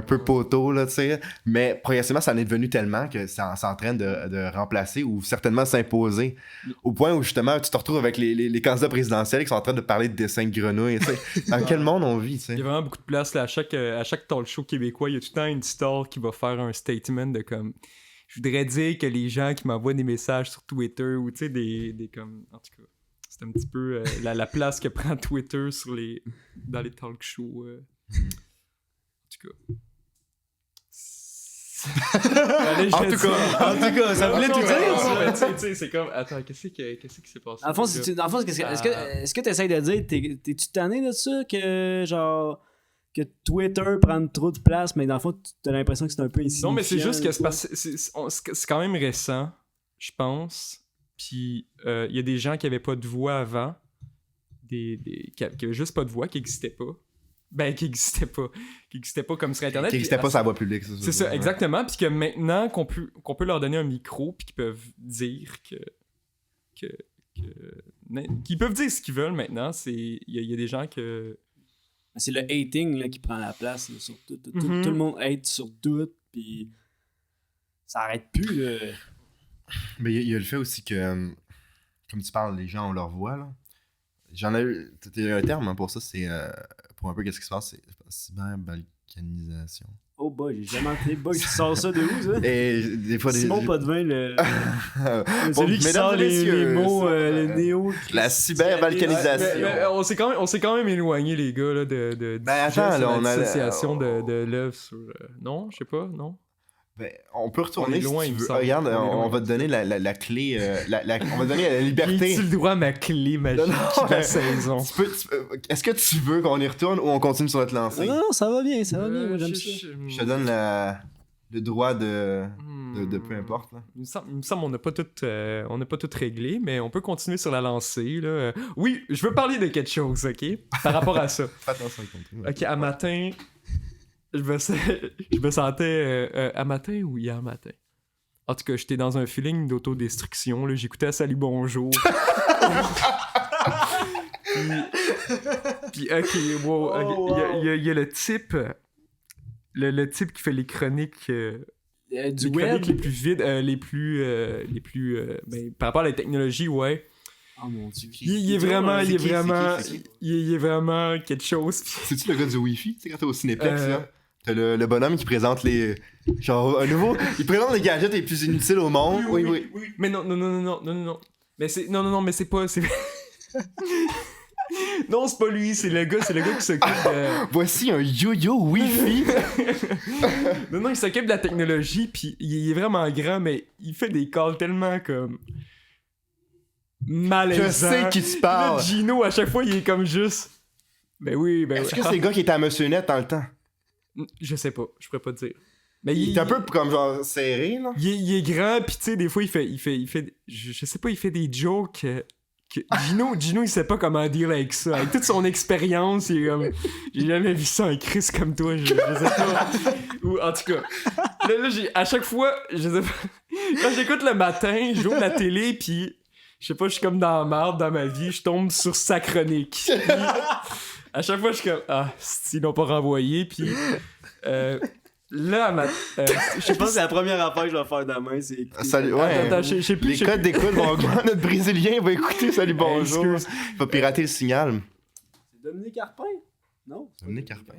peu poteau, là, tu sais. Mais progressivement, ça en est devenu tellement que c'est en train de remplacer ou certainement s'imposer. Au point où, justement, tu te retrouves avec les candidats présidentiels qui sont en train de parler de dessins de grenouilles, tu sais. Dans quel monde on vit, tu sais? Il y a vraiment beaucoup de place, là. À chaque talk show québécois, il y a tout le temps une star qui va faire un statement de comme... Je voudrais dire que les gens qui m'envoient des messages sur Twitter ou tu sais des comme en tout cas c'est un petit peu la place que prend Twitter dans les talk shows en tout cas en tout cas ça voulait tout dire tu sais c'est comme attends qu'est-ce qui s'est passé dans le fond est-ce que tu essaies de dire t'es-tu tanné de ça que genre que Twitter prenne trop de place, mais dans le fond, tu as l'impression que c'est un peu insignifiant. Non, mais c'est juste que c'est quand même récent, je pense. Puis, il y a des gens qui n'avaient pas de voix avant, qui n'avaient juste pas de voix, qui n'existaient pas. Ben, qui n'existaient pas comme sur Internet. Qui n'existaient pas sa voix publique, c'est ça, exactement. Puis que maintenant, qu'on peut leur donner un micro, puis qu'ils peuvent dire qu'ils peuvent dire ce qu'ils veulent maintenant, il y a des gens que... C'est le hating là, qui prend la place là, sur tout. Tout le monde hate sur tout, puis ça arrête plus. Là. Mais il y a le fait aussi que, comme tu parles, les gens ont leur voix. Là. J'en ai eu. T'as un terme hein, pour ça, c'est pour un peu qu'est-ce qui se passe, c'est cyberbalkanisation. Oh boy, j'ai jamais entendu. Boy, tu sors ça de où, ça? Et des fois, Simon Potvin, celui qui sort les mots, le néo. La cyberbalkanisation. On s'est quand même éloigné, les gars, là, de attends, là, on a l'association de l'œuvre sur... Non, je sais pas, non? Ben, on peut retourner on est loin, si tu veux. Regarde, on va te donner la clé, on va te donner la liberté. J'ai-tu le droit à ma clé magique de la saison? Est-ce que tu veux qu'on y retourne ou on continue sur notre lancée? Non, ça va bien, moi j'aime ça. Je te donne le droit de peu importe. Là. Il me semble qu'on n'a pas tout réglé, mais on peut continuer sur la lancée. Là. Oui, je veux parler de quelque chose, OK? Par rapport à ça. Fais attention, OK, à matin... Je me sentais à matin ou hier matin. En tout cas, j'étais dans un feeling d'autodestruction. Là. J'écoutais Salut Bonjour. puis OK, wow. Il y a le type... Le type qui fait les chroniques... du web. Chroniques les plus vides, les plus par rapport à la technologie, ouais. Oh mon dieu. Il est vraiment quelque chose. C'est-tu le gars du Wi-Fi? Tu sais, quand t'es au Cinéplex, là? T'as le bonhomme qui présente les... Genre, un nouveau... Il présente les gadgets les plus inutiles au monde. Oui. Mais non. Mais c'est... Non, mais c'est pas... Non, c'est pas lui, c'est le gars qui s'occupe de... Voici un yo-yo Wi-Fi! Non, il s'occupe de la technologie, puis il est vraiment grand, mais il fait des calls tellement comme... malaisants. Je sais qui tu parles! Là, Gino, à chaque fois, il est comme juste... Ben oui. Est-ce que c'est le gars qui était à Monsieur Net dans le temps? Je sais pas, je pourrais pas te dire. Mais il est un peu comme genre serré, là. Il est grand, pis tu sais, des fois, il fait je sais pas, il fait des jokes que Gino, il sait pas comment dire avec ça. Avec toute son expérience, il est comme... J'ai jamais vu ça, un Chris comme toi, je sais pas. Ou, en tout cas, là à chaque fois, je sais pas, quand j'écoute le matin, j'ouvre la télé, pis je sais pas, je suis comme dans la merde dans ma vie, je tombe sur sa chronique. Pis, à chaque fois, je suis comme, ils l'ont pas renvoyé, pis là, je pense que c'est la première affaire que je vais faire demain, c'est écouter. Salut, ouais. Attends, je sais plus. Les codes d'écoute vont augmenter. Notre Brésilien va écouter Salut, bonjour. Il va pirater le signal. C'est Dominique Carpin? Non? Dominique Carpin.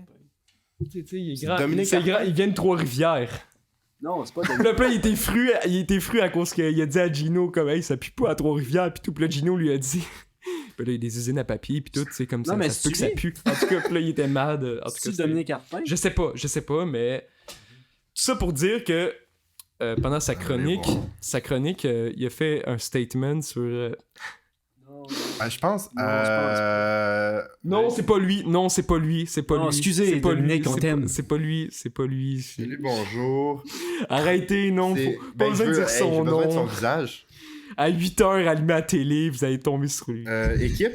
Tu sais, il est grand. Il vient de Trois-Rivières. Non, c'est pas Dominique. Là, il était fru à cause qu'il a dit à Gino, comme, hey, ça pue pas à Trois-Rivières, pis tout. Pis là, Gino lui a dit... Puis là, il y a des usines à papier, puis tout, c'est comme ça. Non, mais ça se peut que ça pue. En tout cas, puis là, il était mad. En tout cas, Dominique Carpin? Je sais pas, mais... Tout ça pour dire que pendant sa chronique, il a fait un statement sur... je pense... Non, c'est pas lui. Non, excusez, Dominique, on t'aime. C'est pas lui. Salut, bonjour. Arrêtez, non, pas besoin de dire son nom. J'ai besoin de son visage. À 8h, allumé à la télé, vous allez tomber sur lui. Équipe,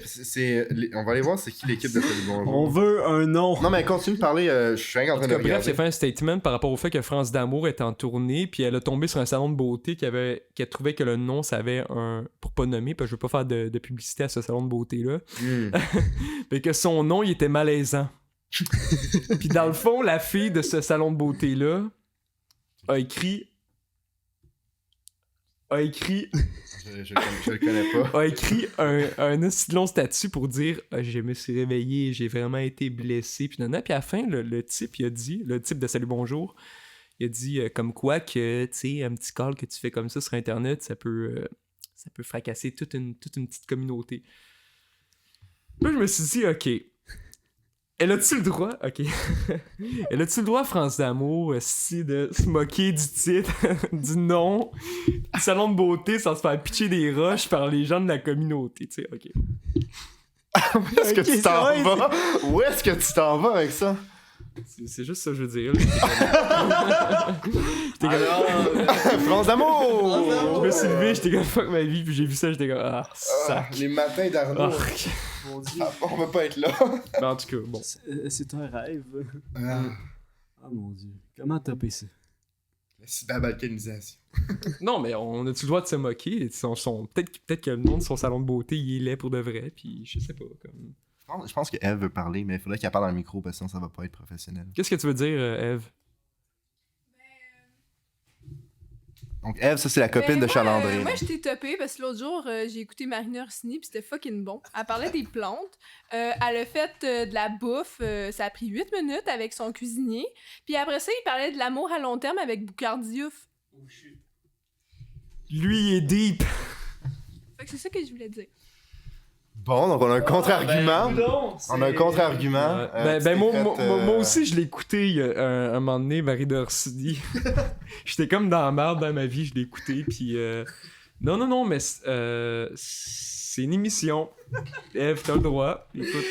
on va aller voir c'est qui l'équipe de Salut Bonjour. On veut un nom. Non, mais continue de parler, je suis en train de regarder. Bref, il a fait un statement par rapport au fait que France d'Amour était en tournée, puis elle a tombé sur un salon de beauté qui trouvait que le nom, ça avait un... Pour pas nommer, parce que je veux pas faire de publicité à ce salon de beauté-là. Mais que son nom, il était malaisant. Puis dans le fond, la fille de ce salon de beauté-là a écrit... Je le connais pas. A écrit un aussi long statut pour dire je me suis réveillé, j'ai vraiment été blessé. Puis à la fin, le type de Salut Bonjour, il a dit comme quoi que, tu sais, un petit call que tu fais comme ça sur Internet, ça peut fracasser toute une petite communauté. Là, je me suis dit, ok. Elle a-tu le droit? Ok. Elle a-tu le droit, France d'Amour, aussi, de se moquer du titre, du nom, du salon de beauté, sans se faire pitcher des roches par les gens de la communauté, tu sais, ok. Où est-ce que tu t'en vas? Où est-ce que tu t'en vas avec ça? C'est juste ça que je veux dire. France d'amour! Je me suis levé, j'étais comme fuck ma vie, puis j'ai vu ça, j'étais comme sac. Les matins d'Arnaud. Mon Dieu. On va pas être là. Mais en tout cas, bon. C'est un rêve. Mon Dieu. Comment taper ça? La cyberbalkanisation. Non, mais on a-tu le droit de se moquer? Peut-être que le nom de son salon de beauté, il est laid pour de vrai, puis je sais pas, comme... Je pense que Eve veut parler, mais il faudrait qu'elle parle dans le micro parce que sinon ça va pas être professionnel. Qu'est-ce que tu veux dire, Eve? Donc Eve, ça c'est la copine de Chalandré. Moi je t'ai topé parce que l'autre jour j'ai écouté Marina Orsini pis c'était fucking bon. Elle parlait des plantes. Elle a fait de la bouffe. Ça a pris 8 minutes avec son cuisinier. Puis après ça, il parlait de l'amour à long terme avec Boucard Diouf. Oh shit. Lui, il est deep. Fait que c'est ça que je voulais dire. Bon, donc on a un contre-argument. On a un contre-argument. Moi aussi, je l'ai écouté un moment donné, Marie d'Orsini. J'étais comme dans la merde dans ma vie, je l'ai écouté, puis... Non, mais c'est une émission. Eve, t'as le droit. Écoute.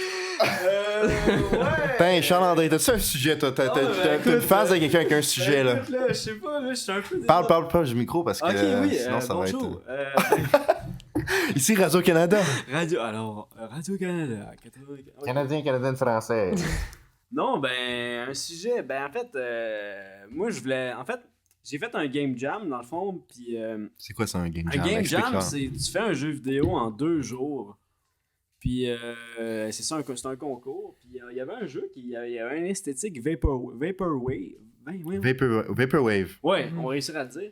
Ben, Charles-André, t'as-tu un sujet, toi? T'as une phase avec quelqu'un avec un sujet, là? Là, je sais pas, là, je suis un peu... Parle pas du micro, parce que sinon ça va être... Ici, Radio-Canada. Radio-Canada. Canadienne française. Non, ben, un sujet. Ben, en fait, moi, je voulais... En fait, j'ai fait un game jam, dans le fond, puis... C'est quoi ça, un game jam? Un game jam, c'est... Tu fais un jeu vidéo en 2 jours. Puis, c'est ça, c'est un concours. Puis, il y avait un jeu qui avait une esthétique Vaporwave. Vaporwave. Ouais, on réussira à le dire.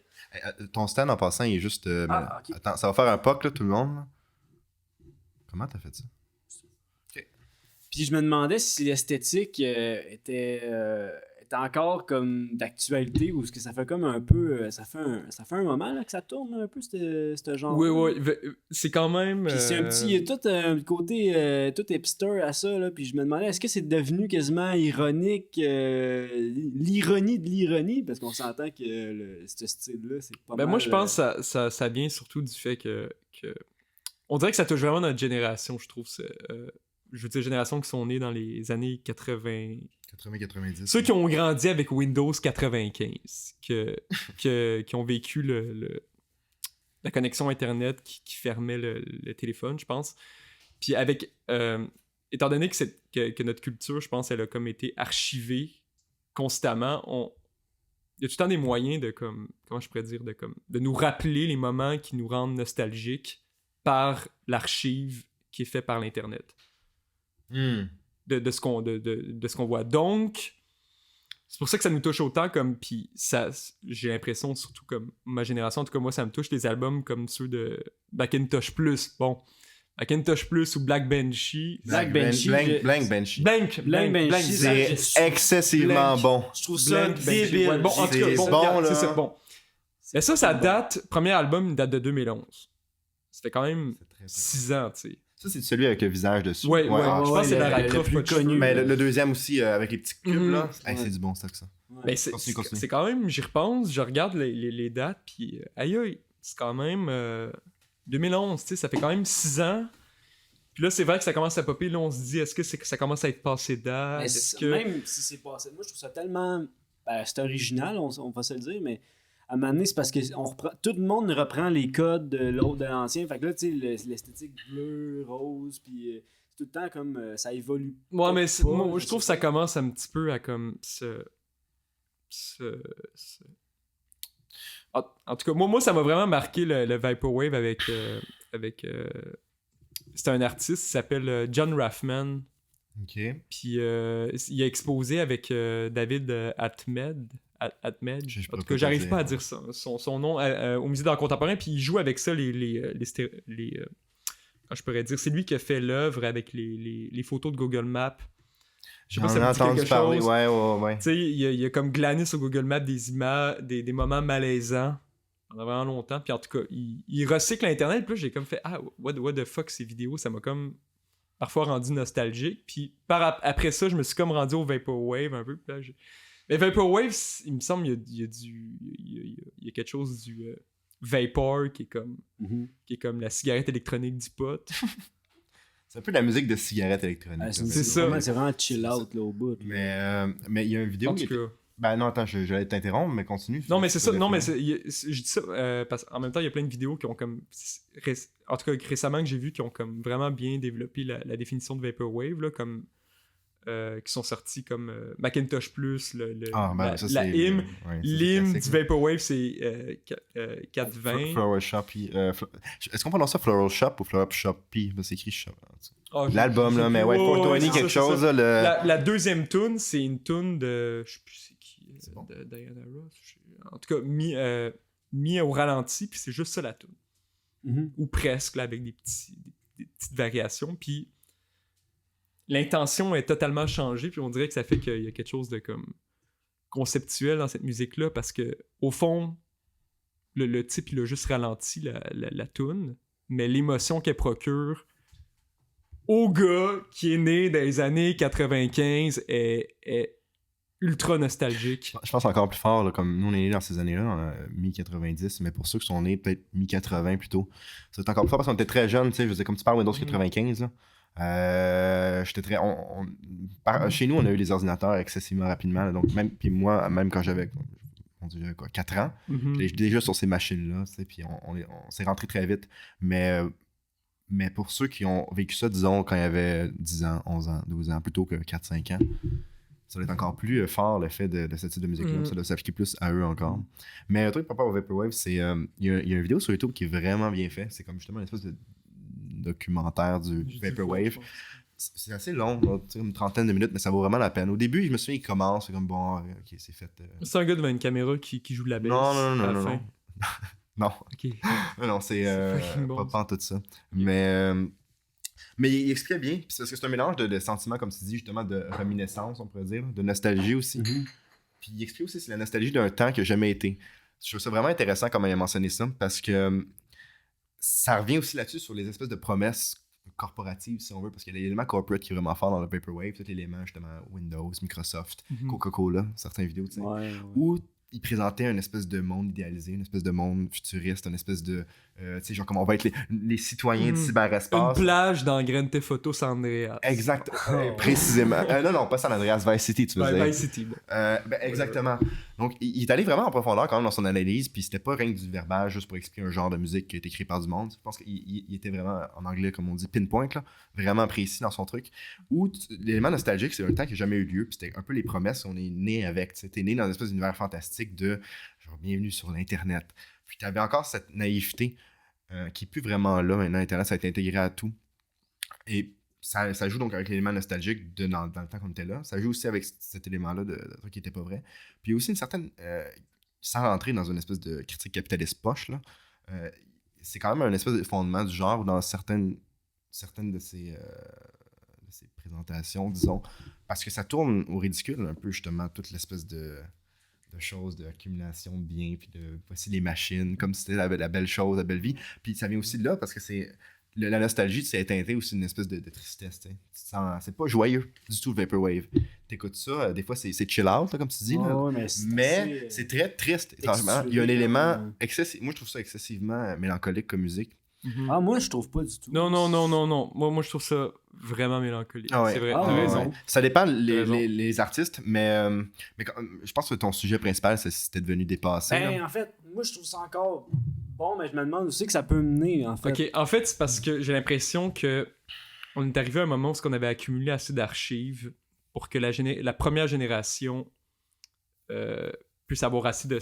Ton stand en passant, il est juste. Okay. Attends, ça va faire un POC, là, tout le monde. Là. Comment t'as fait ça? Puis je me demandais si l'esthétique était encore comme d'actualité ou est-ce que ça fait comme un peu... ça fait un moment là, que ça tourne un peu, ce genre. Oui, c'est quand même... Puis c'est un petit... Il y a tout un côté tout hipster à ça, là. Puis je me demandais, est-ce que c'est devenu quasiment ironique, l'ironie de l'ironie? Parce qu'on s'entend que ce style-là, c'est pas mal... Moi, je pense que ça vient surtout du fait que... On dirait que ça touche vraiment notre génération, je trouve. Je veux dire, génération qui sont nées dans les années 80... 80-90. Ceux qui ont grandi avec Windows 95, qui ont vécu la connexion Internet qui fermait le téléphone, je pense. Puis avec... étant donné que notre culture, je pense, elle a comme été archivée constamment, il y a tout le temps des moyens de comme... Comment je pourrais dire? De nous rappeler les moments qui nous rendent nostalgiques par l'archive qui est fait par l'Internet. De ce qu'on voit. Donc, c'est pour ça que ça nous touche autant, comme, puis ça, j'ai l'impression, surtout comme ma génération, en tout cas moi, ça me touche les albums comme ceux de Macintosh Plus. Bon, Macintosh Plus ou Black Benchy. Blank Benchy. C'est excessivement bon. Je trouve ça débile. Bon, en tout cas, c'est bon, là. C'est ça, bon. Mais ça date, premier album, il date de 2011. Ça fait quand même 6 ans, tu sais. Ça, c'est celui avec le visage dessus. Ouais, je pense que c'est le plus connu. Mais le deuxième aussi, avec les petits cubes, là. C'est du bon stock, ça. Mais c'est quand même, j'y repense, je regarde les dates, puis aïe, c'est quand même 2011, tu sais, ça fait quand même 6 ans. Puis là, c'est vrai que ça commence à popper, là, on se dit, est-ce que ça commence à être passé date? Même si c'est passé, moi, je trouve ça tellement... c'est original, on va se le dire, mais... À un moment donné, c'est parce que tout le monde reprend les codes de l'ancien. Fait que là, tu sais, l'esthétique bleu, rose, puis c'est tout le temps comme ça évolue. Ouais, mais moi, je trouve que ça commence un petit peu à comme En tout cas, moi, ça m'a vraiment marqué le Vaporwave avec c'est un artiste qui s'appelle John Raffman. OK. Puis il a exposé avec David Atmed. En tout cas, j'arrive pas à dire ça, son nom au musée d'art contemporain, puis il joue avec ça comment je pourrais dire, c'est lui qui a fait l'œuvre avec les photos de Google Maps. Je sais pas si ça me dit quelque parler, chose. ouais. Tu sais, il a comme glané sur Google Maps des images, des moments malaisants pendant vraiment longtemps, puis en tout cas, il recycle Internet, puis là, j'ai comme fait what the fuck, ces vidéos, ça m'a comme parfois rendu nostalgique, puis après ça, je me suis comme rendu au Vaporwave un peu, puis là, mais Vaporwave, il me semble il y a quelque chose du vapor qui est comme la cigarette électronique du pot. C'est un peu de la musique de cigarette électronique. C'est ça. C'est vraiment chill out là, au bout. Mais il y a une vidéo en tout cas. Ben non, attends, j'allais t'interrompre, mais continue. Non, mais c'est ça. Non, mais je dis ça parce qu'en même temps, il y a plein de vidéos qui ont comme... En tout cas, récemment que j'ai vu, qui ont comme vraiment bien développé la définition de Vaporwave, là, comme... qui sont sortis comme Macintosh Plus, la hymne. L'hymne du Vaporwave, c'est 420. Floral Shoppy. Est-ce qu'on prononce ça Floral Shop ou Floral Shoppy? C'est écrit Shop. L'album, là, mais ouais, 420 quelque chose. La deuxième tune, c'est une tune de... Je sais plus c'est qui. De Diana Ross. En tout cas, mis au ralenti, puis c'est juste ça la tune. Ou presque, là, avec des petites variations. Puis l'intention est totalement changée, puis on dirait que ça fait qu'il y a quelque chose de comme conceptuel dans cette musique-là, parce que au fond, le type, il a juste ralenti la toune, mais l'émotion qu'elle procure au gars qui est né dans les années 95 est ultra nostalgique. Je pense encore plus fort, là, comme nous on est nés dans ces années-là, mi-90, mais pour ceux qui sont nés peut-être mi-80 plutôt, ça va être encore plus fort parce qu'on était très jeunes, tu sais, je veux dire, comme tu parles Windows 95, là. J'étais très... chez nous, on a eu les ordinateurs excessivement rapidement, là, donc puis moi, même quand j'avais 4 ans, j'étais déjà sur ces machines-là, puis on s'est rentré très vite. Mais pour ceux qui ont vécu ça, disons, quand il y avait 10 ans, 11 ans, 12 ans, plutôt que 4-5 ans, ça va être encore plus fort l'effet de ce type de musique-là. Ça doit s'appliquer plus à eux encore. Mais un truc par rapport au Vaporwave, c'est... il y a une vidéo sur YouTube qui est vraiment bien faite. C'est comme justement une espèce de documentaire du Vaporwave. C'est assez long, là, une trentaine de minutes, mais ça vaut vraiment la peine. Au début, je me souviens, il commence, c'est comme bon, ok, c'est fait. C'est un gars devant une caméra qui joue de la baisse. Non. Non. Ok. Non, c'est pas en tout ça. Mais Mais il expliquait bien, parce que c'est un mélange de sentiments, comme tu dis, justement, de reminiscence, on pourrait dire, de nostalgie aussi. Puis il explique aussi que c'est la nostalgie d'un temps qui n'a jamais été. Je trouve ça vraiment intéressant comment il a mentionné ça, parce que ça revient aussi là-dessus sur les espèces de promesses corporatives, si on veut, parce qu'il y a l'élément corporate qui est vraiment fort dans le Vaporwave, tout l'élément, justement, Windows, Microsoft, Coca-Cola, certaines vidéos, tu sais, où il présentait une espèce de monde idéalisé, une espèce de monde futuriste, une espèce de... tu sais, genre comme on va être les citoyens du cyberespace. Une plage dans Grand Theft Auto San Andreas. Exact, précisément. Non, pas San Andreas, Vice City, tu veux dire. Vice City, bon. Exactement. Donc, il est allé vraiment en profondeur quand même dans son analyse, puis c'était pas rien que du verbal juste pour expliquer un genre de musique qui a été créé par du monde. Je pense qu'il était vraiment, en anglais, comme on dit, pinpoint, là, vraiment précis dans son truc. Ou l'élément nostalgique, c'est un temps qui n'a jamais eu lieu, puis c'était un peu les promesses qu'on est né avec. T'es né dans une espèce d'univers fantastique de genre bienvenue sur l'Internet. Puis t'avais encore cette naïveté qui est plus vraiment là maintenant. Internet, ça a été intégré à tout. Et ça joue donc avec l'élément nostalgique dans le temps qu'on était là. Ça joue aussi avec cet élément-là de truc qui était pas vrai. Puis il y a aussi une certaine... sans rentrer dans une espèce de critique capitaliste poche, là, c'est quand même un espèce de fondement du genre dans certaines de ces présentations, disons, parce que ça tourne au ridicule un peu, justement, toute l'espèce de choses, d'accumulation de biens, puis de voici les machines, comme si c'était la belle chose, la belle vie. Puis ça vient aussi de là, parce que c'est la nostalgie, c'est teinté aussi d'une espèce de tristesse, tu sais. C'est pas joyeux du tout, le Vaporwave. T'écoutes ça, des fois c'est chill out, là, comme tu dis, là. Mais c'est très triste. Il y a un élément excessif. Moi, je trouve ça excessivement mélancolique comme musique. Ah, moi, je trouve pas du tout. Non. Moi, je trouve ça vraiment mélancolique. Ah ouais. C'est vrai, t'as raison. Ouais. Ça dépend les artistes, mais je pense que ton sujet principal, c'était devenu dépassé. En fait, moi, je trouve ça encore bon, mais je me demande aussi que ça peut mener, en fait. Ok, en fait, c'est parce que j'ai l'impression que on est arrivé à un moment où on avait accumulé assez d'archives pour que la première génération puisse avoir assez de...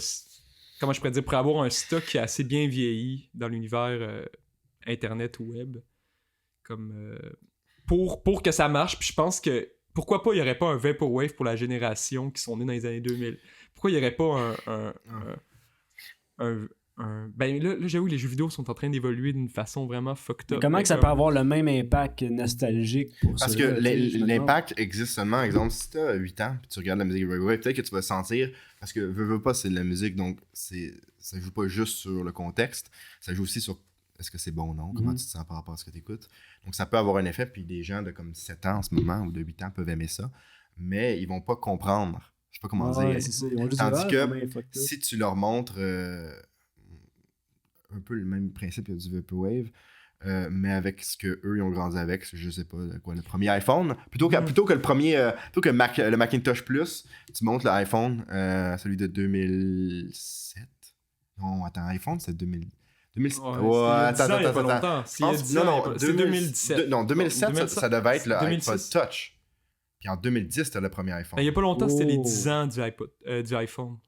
Comment je pourrais dire? Pour avoir un stock qui est assez bien vieilli dans l'univers... Internet ou web, comme pour que ça marche. Puis je pense que pourquoi pas il n'y aurait pas un Vaporwave pour la génération qui sont nés dans les années 2000? Pourquoi il n'y aurait pas ben là j'avoue les jeux vidéo sont en train d'évoluer d'une façon vraiment fucked up. Comment que ça peut avoir le même impact nostalgique pour parce que l'impact existe seulement, exemple, si tu as 8 ans et tu regardes la musique Vaporwave, peut-être que tu vas sentir, parce que veux pas, c'est de la musique, donc ça joue pas juste sur le contexte, ça joue aussi sur est-ce que c'est bon ou non, comment tu te sens par rapport à ce que tu écoutes. Donc ça peut avoir un effet, puis des gens de comme 7 ans en ce moment ou de 8 ans peuvent aimer ça, mais ils vont pas comprendre. Je sais pas comment dire. Tandis que si tu leur montres un peu le même principe du Vaporwave, mais avec ce qu'eux ils ont grandi avec, je sais pas quoi, le premier iPhone, plutôt que le Macintosh Plus, tu montres l'iPhone, celui de 2007. Non, attends, iPhone c'est 2000. 2007. Attends. C'est 2017. Non, 2007, ça devait être le iPod Touch. Puis en 2010, c'était le premier iPhone. Il y a pas longtemps, c'était les 10 ans du iPhone.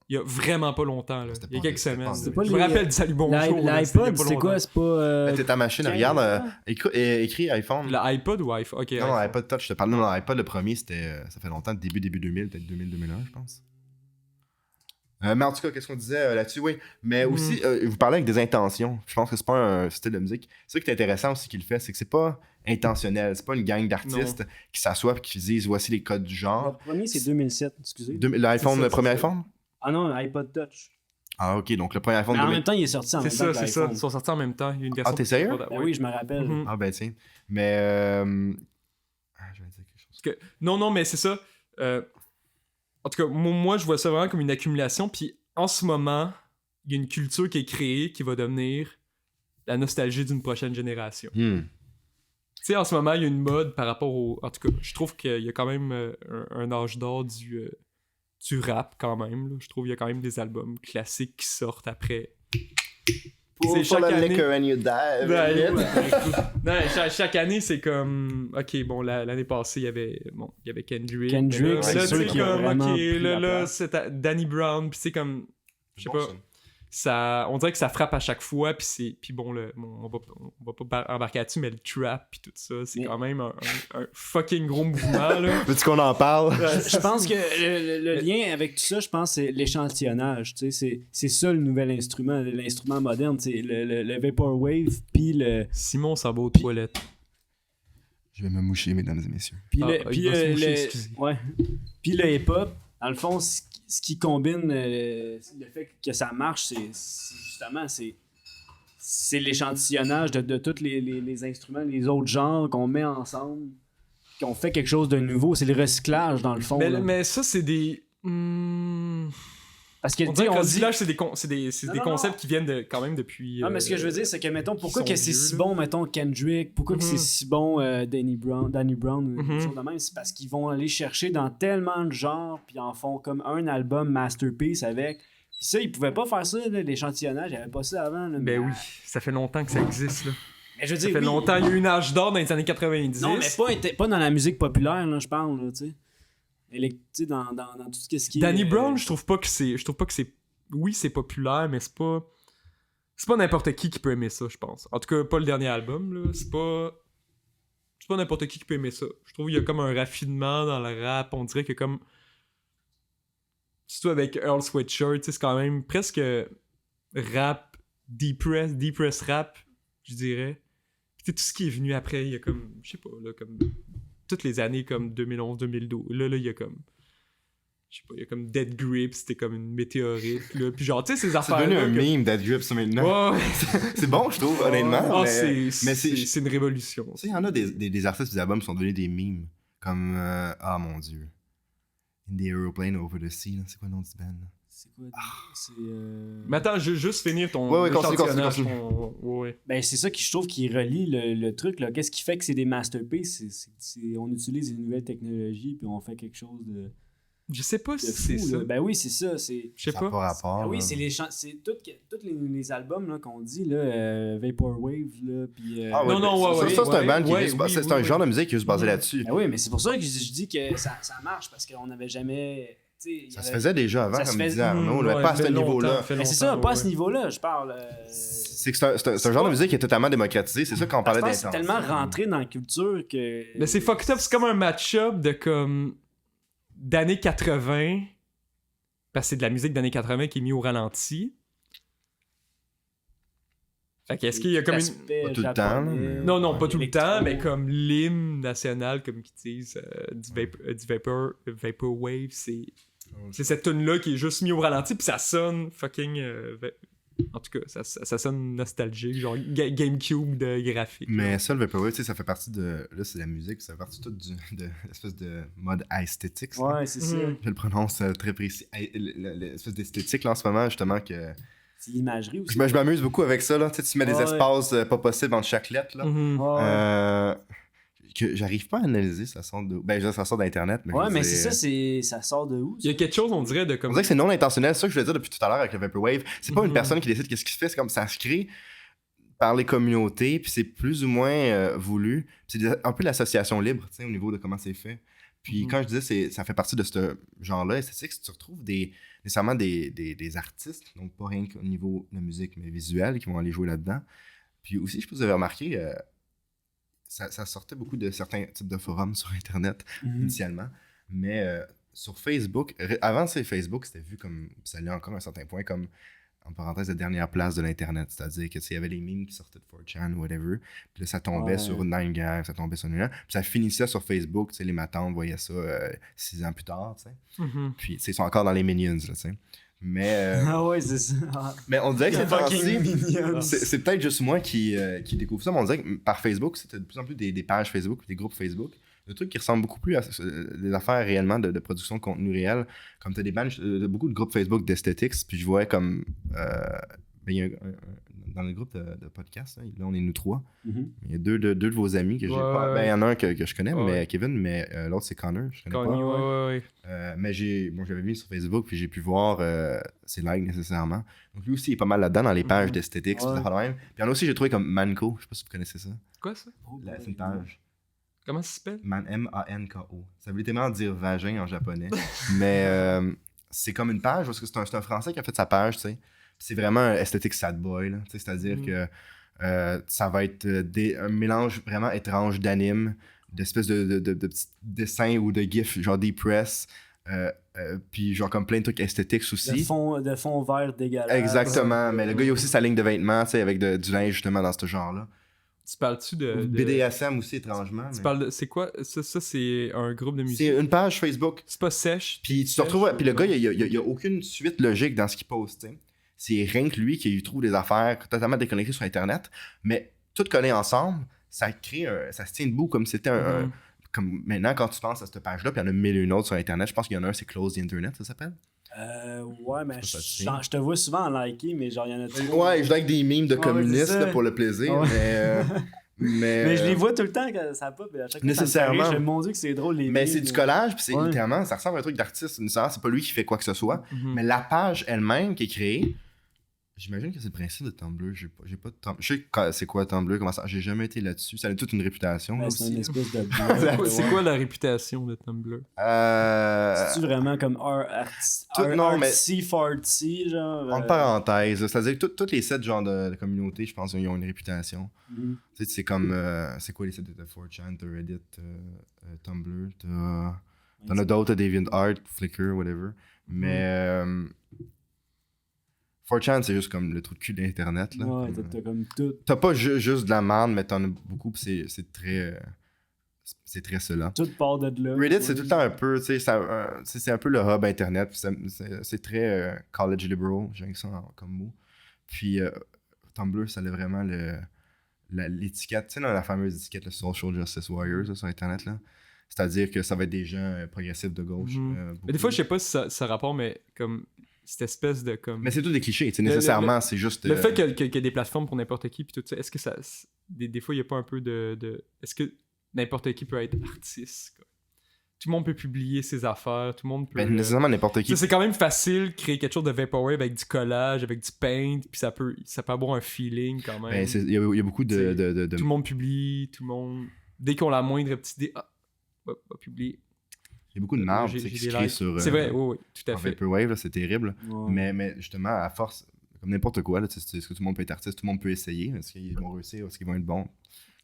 Il y a vraiment pas longtemps, là. Il y a quelques semaines. Je me rappelle du Salut Bonjour. L'iPod, c'est quoi? C'est pas... T'es ta machine, regarde, écrit iPhone. L'iPod ou iPhone? Ok. Non, l'iPod Touch, je te parle. Non, l'iPod, le premier, c'était... Ça fait longtemps, début 2000, peut-être 2000-2001, je pense. Mais en tout cas, qu'est-ce qu'on disait là-dessus? Oui, mais aussi, vous parlez avec des intentions. Je pense que c'est pas un style de musique. C'est ça qui est intéressant aussi qu'il fait, c'est que c'est pas intentionnel. C'est pas une gang d'artistes qui s'assoient et qui disent voici les codes du genre. Le premier, c'est 2007, excusez. Le premier iPhone? Ah non, l'iPod Touch. Ah ok, donc le premier iPhone... Mais en même temps, il est sorti en même temps. C'est ça, ils sont sortis en même temps. Il y a une version. Ah, t'es sérieux? Oui, je me rappelle. Ah ben tiens. Mais... je vais dire quelque chose. Non, mais c'est ça. En tout cas, moi, je vois ça vraiment comme une accumulation. Puis en ce moment, il y a une culture qui est créée qui va devenir la nostalgie d'une prochaine génération. Tu sais, en ce moment, il y a une mode par rapport au... En tout cas, je trouve qu'il y a quand même un âge d'or du rap, quand même. Là. Je trouve qu'il y a quand même des albums classiques qui sortent après... Chaque année... chaque année, c'est comme... OK, bon, l'année passée, il y avait Kendrick. Kendrick, c'est sûr qu'il y a vraiment là, c'est Danny Brown, puis c'est comme... Je sais pas... Ça, on dirait que ça frappe à chaque fois, puis bon, on va pas embarquer là-dessus, mais le trap puis tout ça, c'est quand même un fucking gros mouvement, là. Veux-tu qu'on en parle? Je pense que le lien avec tout ça, je pense, c'est l'échantillonnage, tu sais, c'est ça le nouvel instrument, l'instrument moderne, c'est le Vaporwave, puis le... Simon s'en va aux toilettes. Je vais me moucher, mesdames et messieurs. Puis le hip-hop, dans le fond, ce qui combine le fait que ça marche, c'est justement c'est l'échantillonnage de tous les instruments, les autres genres qu'on met ensemble, qu'on fait quelque chose de nouveau. C'est le recyclage, dans le fond. Mais ça, c'est des... Parce que, on dirait que le recyclage, c'est des concepts qui viennent quand même depuis... Non, mais ce que je veux dire, c'est que, mettons, pourquoi que c'est si bon, mettons, Kendrick, pourquoi que c'est si bon Danny Brown, de même, c'est parce qu'ils vont aller chercher dans tellement de genres, puis en font comme un album masterpiece avec... Puis ça, ils pouvaient pas faire ça, là, l'échantillonnage, il y avait pas ça avant. Là, ben oui, ça fait longtemps que ça existe, là. Mais je veux dire, ça fait longtemps, il y a eu une âge d'or dans les années 90. Non, mais pas dans la musique populaire, là, je parle, là, tu sais. Dans tout ce qui est... Danny Brown, je trouve pas que c'est... Oui, c'est populaire, mais c'est pas n'importe qui peut aimer ça, je pense. En tout cas, pas le dernier album, là. C'est pas n'importe qui peut aimer ça. Je trouve qu'il y a comme un raffinement dans le rap. On dirait que comme... Surtout avec Earl Sweatshirt, c'est quand même presque rap, depress rap, je dirais. Puis tout ce qui est venu après, il y a comme... Je sais pas, là, comme... Toutes les années comme 2011, 2012. Là, il y a comme... Je sais pas, il y a comme Dead Grips, c'était comme une météorite, là. Puis genre, tu sais, ces affaires-là... C'est devenu un meme, Dead Grips, maintenant. Ouais. C'est bon, je trouve, honnêtement. Mais c'est une révolution. Tu sais, il y en a des artistes, des albums qui sont devenus des memes. Comme... Ah, mon Dieu. In the Aeroplane Over the Sea, là. C'est quoi le nom du band, là? C'est quoi? Mais attends, je veux juste finir ton... Ouais, continue. Ouais. Ben, c'est ça je trouve qui relie le truc, là. Qu'est-ce qui fait que c'est des masterpieces? On utilise les nouvelles technologies, puis on fait quelque chose de... Je sais pas si c'est ça. Ben oui, c'est ça. Je sais pas. Rapport, oui, c'est tous les albums là, qu'on dit, là, Vaporwave, là, puis... Non, ça, c'est un band qui c'est un genre de musique qui est juste basé là-dessus. Ben oui, mais c'est pour ça que je dis que ça marche, parce qu'on n'avait jamais... Ça se faisait déjà avant, comme disait Arnaud, pas à ce niveau-là. Mais c'est ça, pas à ce niveau-là, je parle. C'est que c'est un genre de musique qui est totalement démocratisé, c'est ça qu'on parlait d'intention. C'est tellement rentré dans la culture que... Mais c'est fucked up, c'est comme un match-up de comme... d'années 80, parce que c'est de la musique d'années 80 qui est mise au ralenti. Fait qu'est-ce qu'il y a comme une... Pas tout le temps, mais... Non, pas tout le temps, mais comme l'hymne national, comme qu'ils disent, du Vaporwave, c'est cette tune-là qui est juste mise au ralenti, puis ça sonne fucking... En tout cas, ça sonne nostalgique, genre GameCube de graphique. Mais ça, le Vaporwave, ça fait partie de... Là, c'est la musique, ça fait partie tout de l'espèce de mode aesthetics. Ouais, c'est ça. Je le prononce très précis. L'espèce d'esthétique, là, en ce moment, justement, que... C'est l'imagerie aussi. Je m'amuse beaucoup avec ça, là. Tu mets des espaces pas possibles entre chaque lettre, là. Que j'arrive pas à analyser, ça sort de... Ben, ça sort d'Internet, mais... Ouais, mais c'est ça, ça sort de où? Il y a quelque chose, on dirait, de comme... On dirait que c'est non intentionnel, c'est ça que je voulais dire depuis tout à l'heure avec le Vaporwave. C'est pas une personne qui décide qu'est-ce qu'il fait, c'est comme ça se crée par les communautés, puis c'est plus ou moins voulu. C'est un peu l'association libre, tu sais, au niveau de comment c'est fait. Puis quand je disais, ça fait partie de ce genre-là esthétique, tu retrouves nécessairement des artistes, donc pas rien qu'au niveau de la musique, mais visuelle, qui vont aller jouer là-dedans. Puis aussi, je sais pas si vous avez remarqué... Ça sortait beaucoup de certains types de forums sur Internet, initialement. Mais sur Facebook, avant Facebook, c'était vu comme, ça allait encore à un certain point, comme, en parenthèse, la dernière place de l'Internet. C'est-à-dire que il y avait les memes qui sortaient de 4chan ou whatever. Puis là, ça tombait sur 9gag, ça tombait sur Nuna. Puis ça finissait sur Facebook. Tu sais, les matantes voyaient ça 6 ans plus tard. Tu sais. Puis ils sont encore dans les Minions. Là, tu sais. Mais ah ouais, c'est ça. Mais on dirait que c'est peut-être juste moi qui découvre ça, mais on dirait que par Facebook, c'est de plus en plus des pages Facebook, des groupes Facebook, des trucs qui ressemblent beaucoup plus à des affaires réellement de production de contenu réel. Comme tu as des bandes, beaucoup de groupes Facebook d'esthétiques, puis je voyais comme dans le groupe de podcast, là, on est nous trois. Il y a deux de vos amis que j'ai pas. Ben, il y en a un que je connais, mais Kevin, mais l'autre c'est Connor. Je connais pas. Mais j'avais vu sur Facebook, puis j'ai pu voir ses likes nécessairement. Donc lui aussi, il est pas mal là-dedans dans les pages d'esthétique. Puis il y en a aussi, j'ai trouvé comme Manko. Je sais pas si vous connaissez ça. Quoi ça? C'est une page. Comment ça s'appelle? M-A-N-K-O. Ça veut littéralement dire vagin en japonais. Mais c'est comme une page, parce que c'est un Français qui a fait sa page, tu sais. C'est vraiment un esthétique sad boy, là. C'est-à-dire que ça va être un mélange vraiment étrange d'anime, d'espèces de petits dessins ou de gifs, genre depress, puis genre comme plein de trucs esthétiques aussi. De fond vert dégueulasse. Exactement, mais le gars, il a aussi sa ligne de vêtements, tu sais, avec du linge justement dans ce genre-là. Tu parles-tu de... BDSM aussi, étrangement. Tu parles de... C'est quoi? Ça, c'est un groupe de musique. C'est une page Facebook. C'est pas sèche. Puis tu te retrouves... Puis le gars, il y a aucune suite logique dans ce qu'il poste, t'sais. C'est rien que lui qui trouve des affaires totalement déconnectées sur Internet, mais tout collé ensemble, ça crée ça se tient debout comme c'était un... Comme maintenant, quand tu penses à cette page-là, puis il y en a 1001 autres sur Internet, je pense qu'il y en a un, c'est Close the Internet, ça s'appelle? Ouais, mais je te vois souvent en liker, mais genre, il y en a tout. Ouais, je like des memes de communistes là, pour le plaisir, mais je les vois tout le temps quand ça pop, à chaque fois nécessairement. Je me mon Dieu que c'est drôle les mais memes, c'est du collage, puis c'est littéralement, ça ressemble à un truc d'artiste, c'est pas lui qui fait quoi que ce soit, mais la page elle-même qui est créée, j'imagine que c'est le principe de Tumblr. J'ai pas de Tumblr. Je sais c'est quoi Tumblr, comment ça. J'ai jamais été là-dessus. Ça a toute une réputation. Là, c'est aussi, une espèce de. C'est quoi la réputation de Tumblr? C'est-tu vraiment comme artsy-fartsy, genre? En parenthèse. C'est-à-dire que tous les sites genre de communauté, je pense, ils ont une réputation. Tu sais, c'est comme. C'est quoi les sites de 4chan, t'as Reddit, Tumblr, t'en as d'autres, DeviantArt, Flickr, whatever. Mais. 4chan, c'est juste comme le trou de cul d'Internet. Là, ouais, t'as comme tout. T'as pas juste de la merde, mais t'en as beaucoup, pis c'est très. C'est très cela. Tout part de là. Reddit, c'est tout le temps un peu. Tu sais, c'est un peu le hub Internet. C'est très college liberal, j'ai ça comme mot. Puis Tumblr, ça a vraiment l'étiquette. Tu sais, dans la fameuse étiquette, le Social Justice Warriors là, sur Internet. Là. C'est-à-dire que ça va être des gens progressifs de gauche. Mais des fois, je sais pas si ça rapporte, mais comme. Cette espèce de comme. Mais c'est tout des clichés, nécessairement, c'est juste. Le fait qu'il y a des plateformes pour n'importe qui, puis tout ça, est-ce que ça. Des fois, il n'y a pas un peu de. Est-ce que n'importe qui peut être artiste, quoi? Tout le monde peut publier ses affaires, tout le monde peut. Ben, nécessairement n'importe qui. C'est quand même facile de créer quelque chose de vaporwave avec du collage, avec du paint, puis ça peut avoir un feeling quand même. Ben, il y a beaucoup de. Tout le monde publie, tout le monde. Dès qu'on a la moindre petite idée, va publier. Il y a beaucoup de marde qui se crée sur. C'est vrai, oui, tout à fait. Vaporwave, là, c'est terrible. Ouais. Mais justement, à force, comme n'importe quoi, là, est-ce que tout le monde peut être artiste, tout le monde peut essayer. Est-ce qu'ils vont réussir, est-ce qu'ils vont être bons?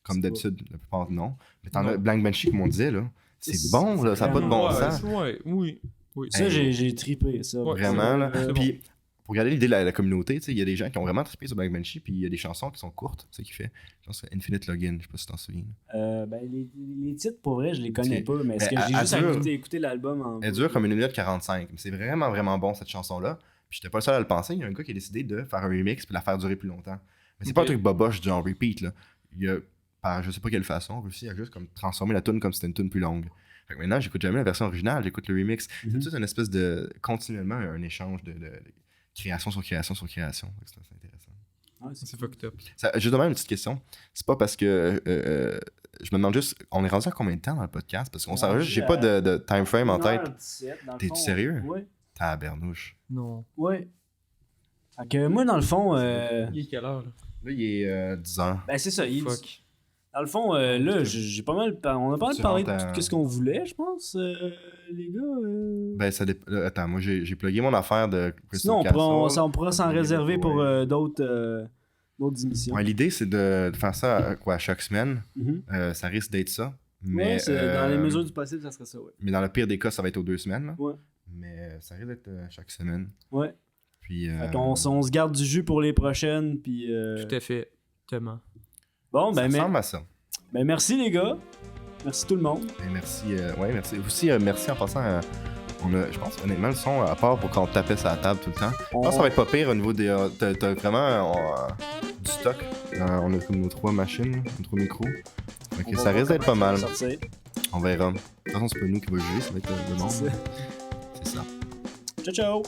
Comme d'habitude, la plupart non. Mais t'en as Blank Banshee, comme on disait, là. C'est bon, là, ça n'a pas de bon sens. Oui. Ça, j'ai trippé, ça. Vraiment, là. Puis, pour regarder l'idée de la communauté, il y a des gens qui ont vraiment trippé sur Blank Banshee, puis il y a des chansons qui sont courtes, c'est ce qu'il fait. Je pense que c'est Infinite Login, je sais pas si t'en souviens. Ben, les titres, pour vrai, je les connais pas, mais est-ce que j'ai juste écouté l'album en. Elle dure comme 1 minute 45, mais c'est vraiment, vraiment bon, cette chanson-là. Puis j'étais pas le seul à le penser, il y a un gars qui a décidé de faire un remix puis la faire durer plus longtemps. Mais c'est pas un truc boboche du genre repeat, là. Il a, par je sais pas quelle façon, réussi à juste comme transformer la tune comme si c'était une tune plus longue. Fait que maintenant, j'écoute jamais la version originale, j'écoute le remix. C'est toute une espèce de. Continuellement, un échange de création sur création sur création. C'est assez intéressant. Ouais, c'est fucked up. J'ai demandé une petite question. C'est pas parce que. Je me demande juste, on est rendu à combien de temps dans le podcast? Parce qu'on s'enregistre, j'ai pas de time frame en tête. 17, T'es-tu sérieux? Oui. Tabernouche. Non. Oui. Fait que moi, dans le fond. Il est quelle heure, là? Là, il est 10 heures. Ben, c'est ça. Fuck. Dans le fond, là, j'ai pas mal. On a pas mal parlé de tout ce qu'on voulait, je pense, les gars. Ben, ça dépend. Attends, moi, j'ai plugué mon affaire de Crystal Castle. Sinon, on pourra s'en réserver pour d'autres émissions. Ouais, l'idée, c'est de faire ça à chaque semaine. Ça risque d'être ça. Mais dans les mesures du possible, ça serait ça, ouais. Mais dans le pire des cas, ça va être aux 2 semaines. Là. Ouais. Mais ça risque d'être chaque semaine. Ouais. Puis, on se garde du jus pour les prochaines. Puis, tout à fait. Tellement. Bon, ben, ça ressemble à ça. Ben, merci, les gars. Merci tout le monde. Ben, merci. Merci. Aussi, merci en passant à. Je pense honnêtement le son, à part pour quand on tapait sur la table tout le temps. Je pense que ça va être pas pire au niveau des. T'as vraiment du stock. On a comme nos 3 machines, nos 3 micros. Donc ça risque d'être pas mal. On verra. De toute façon, c'est pas nous qui va juger, ça va être le monde. C'est ça. Ciao, ciao!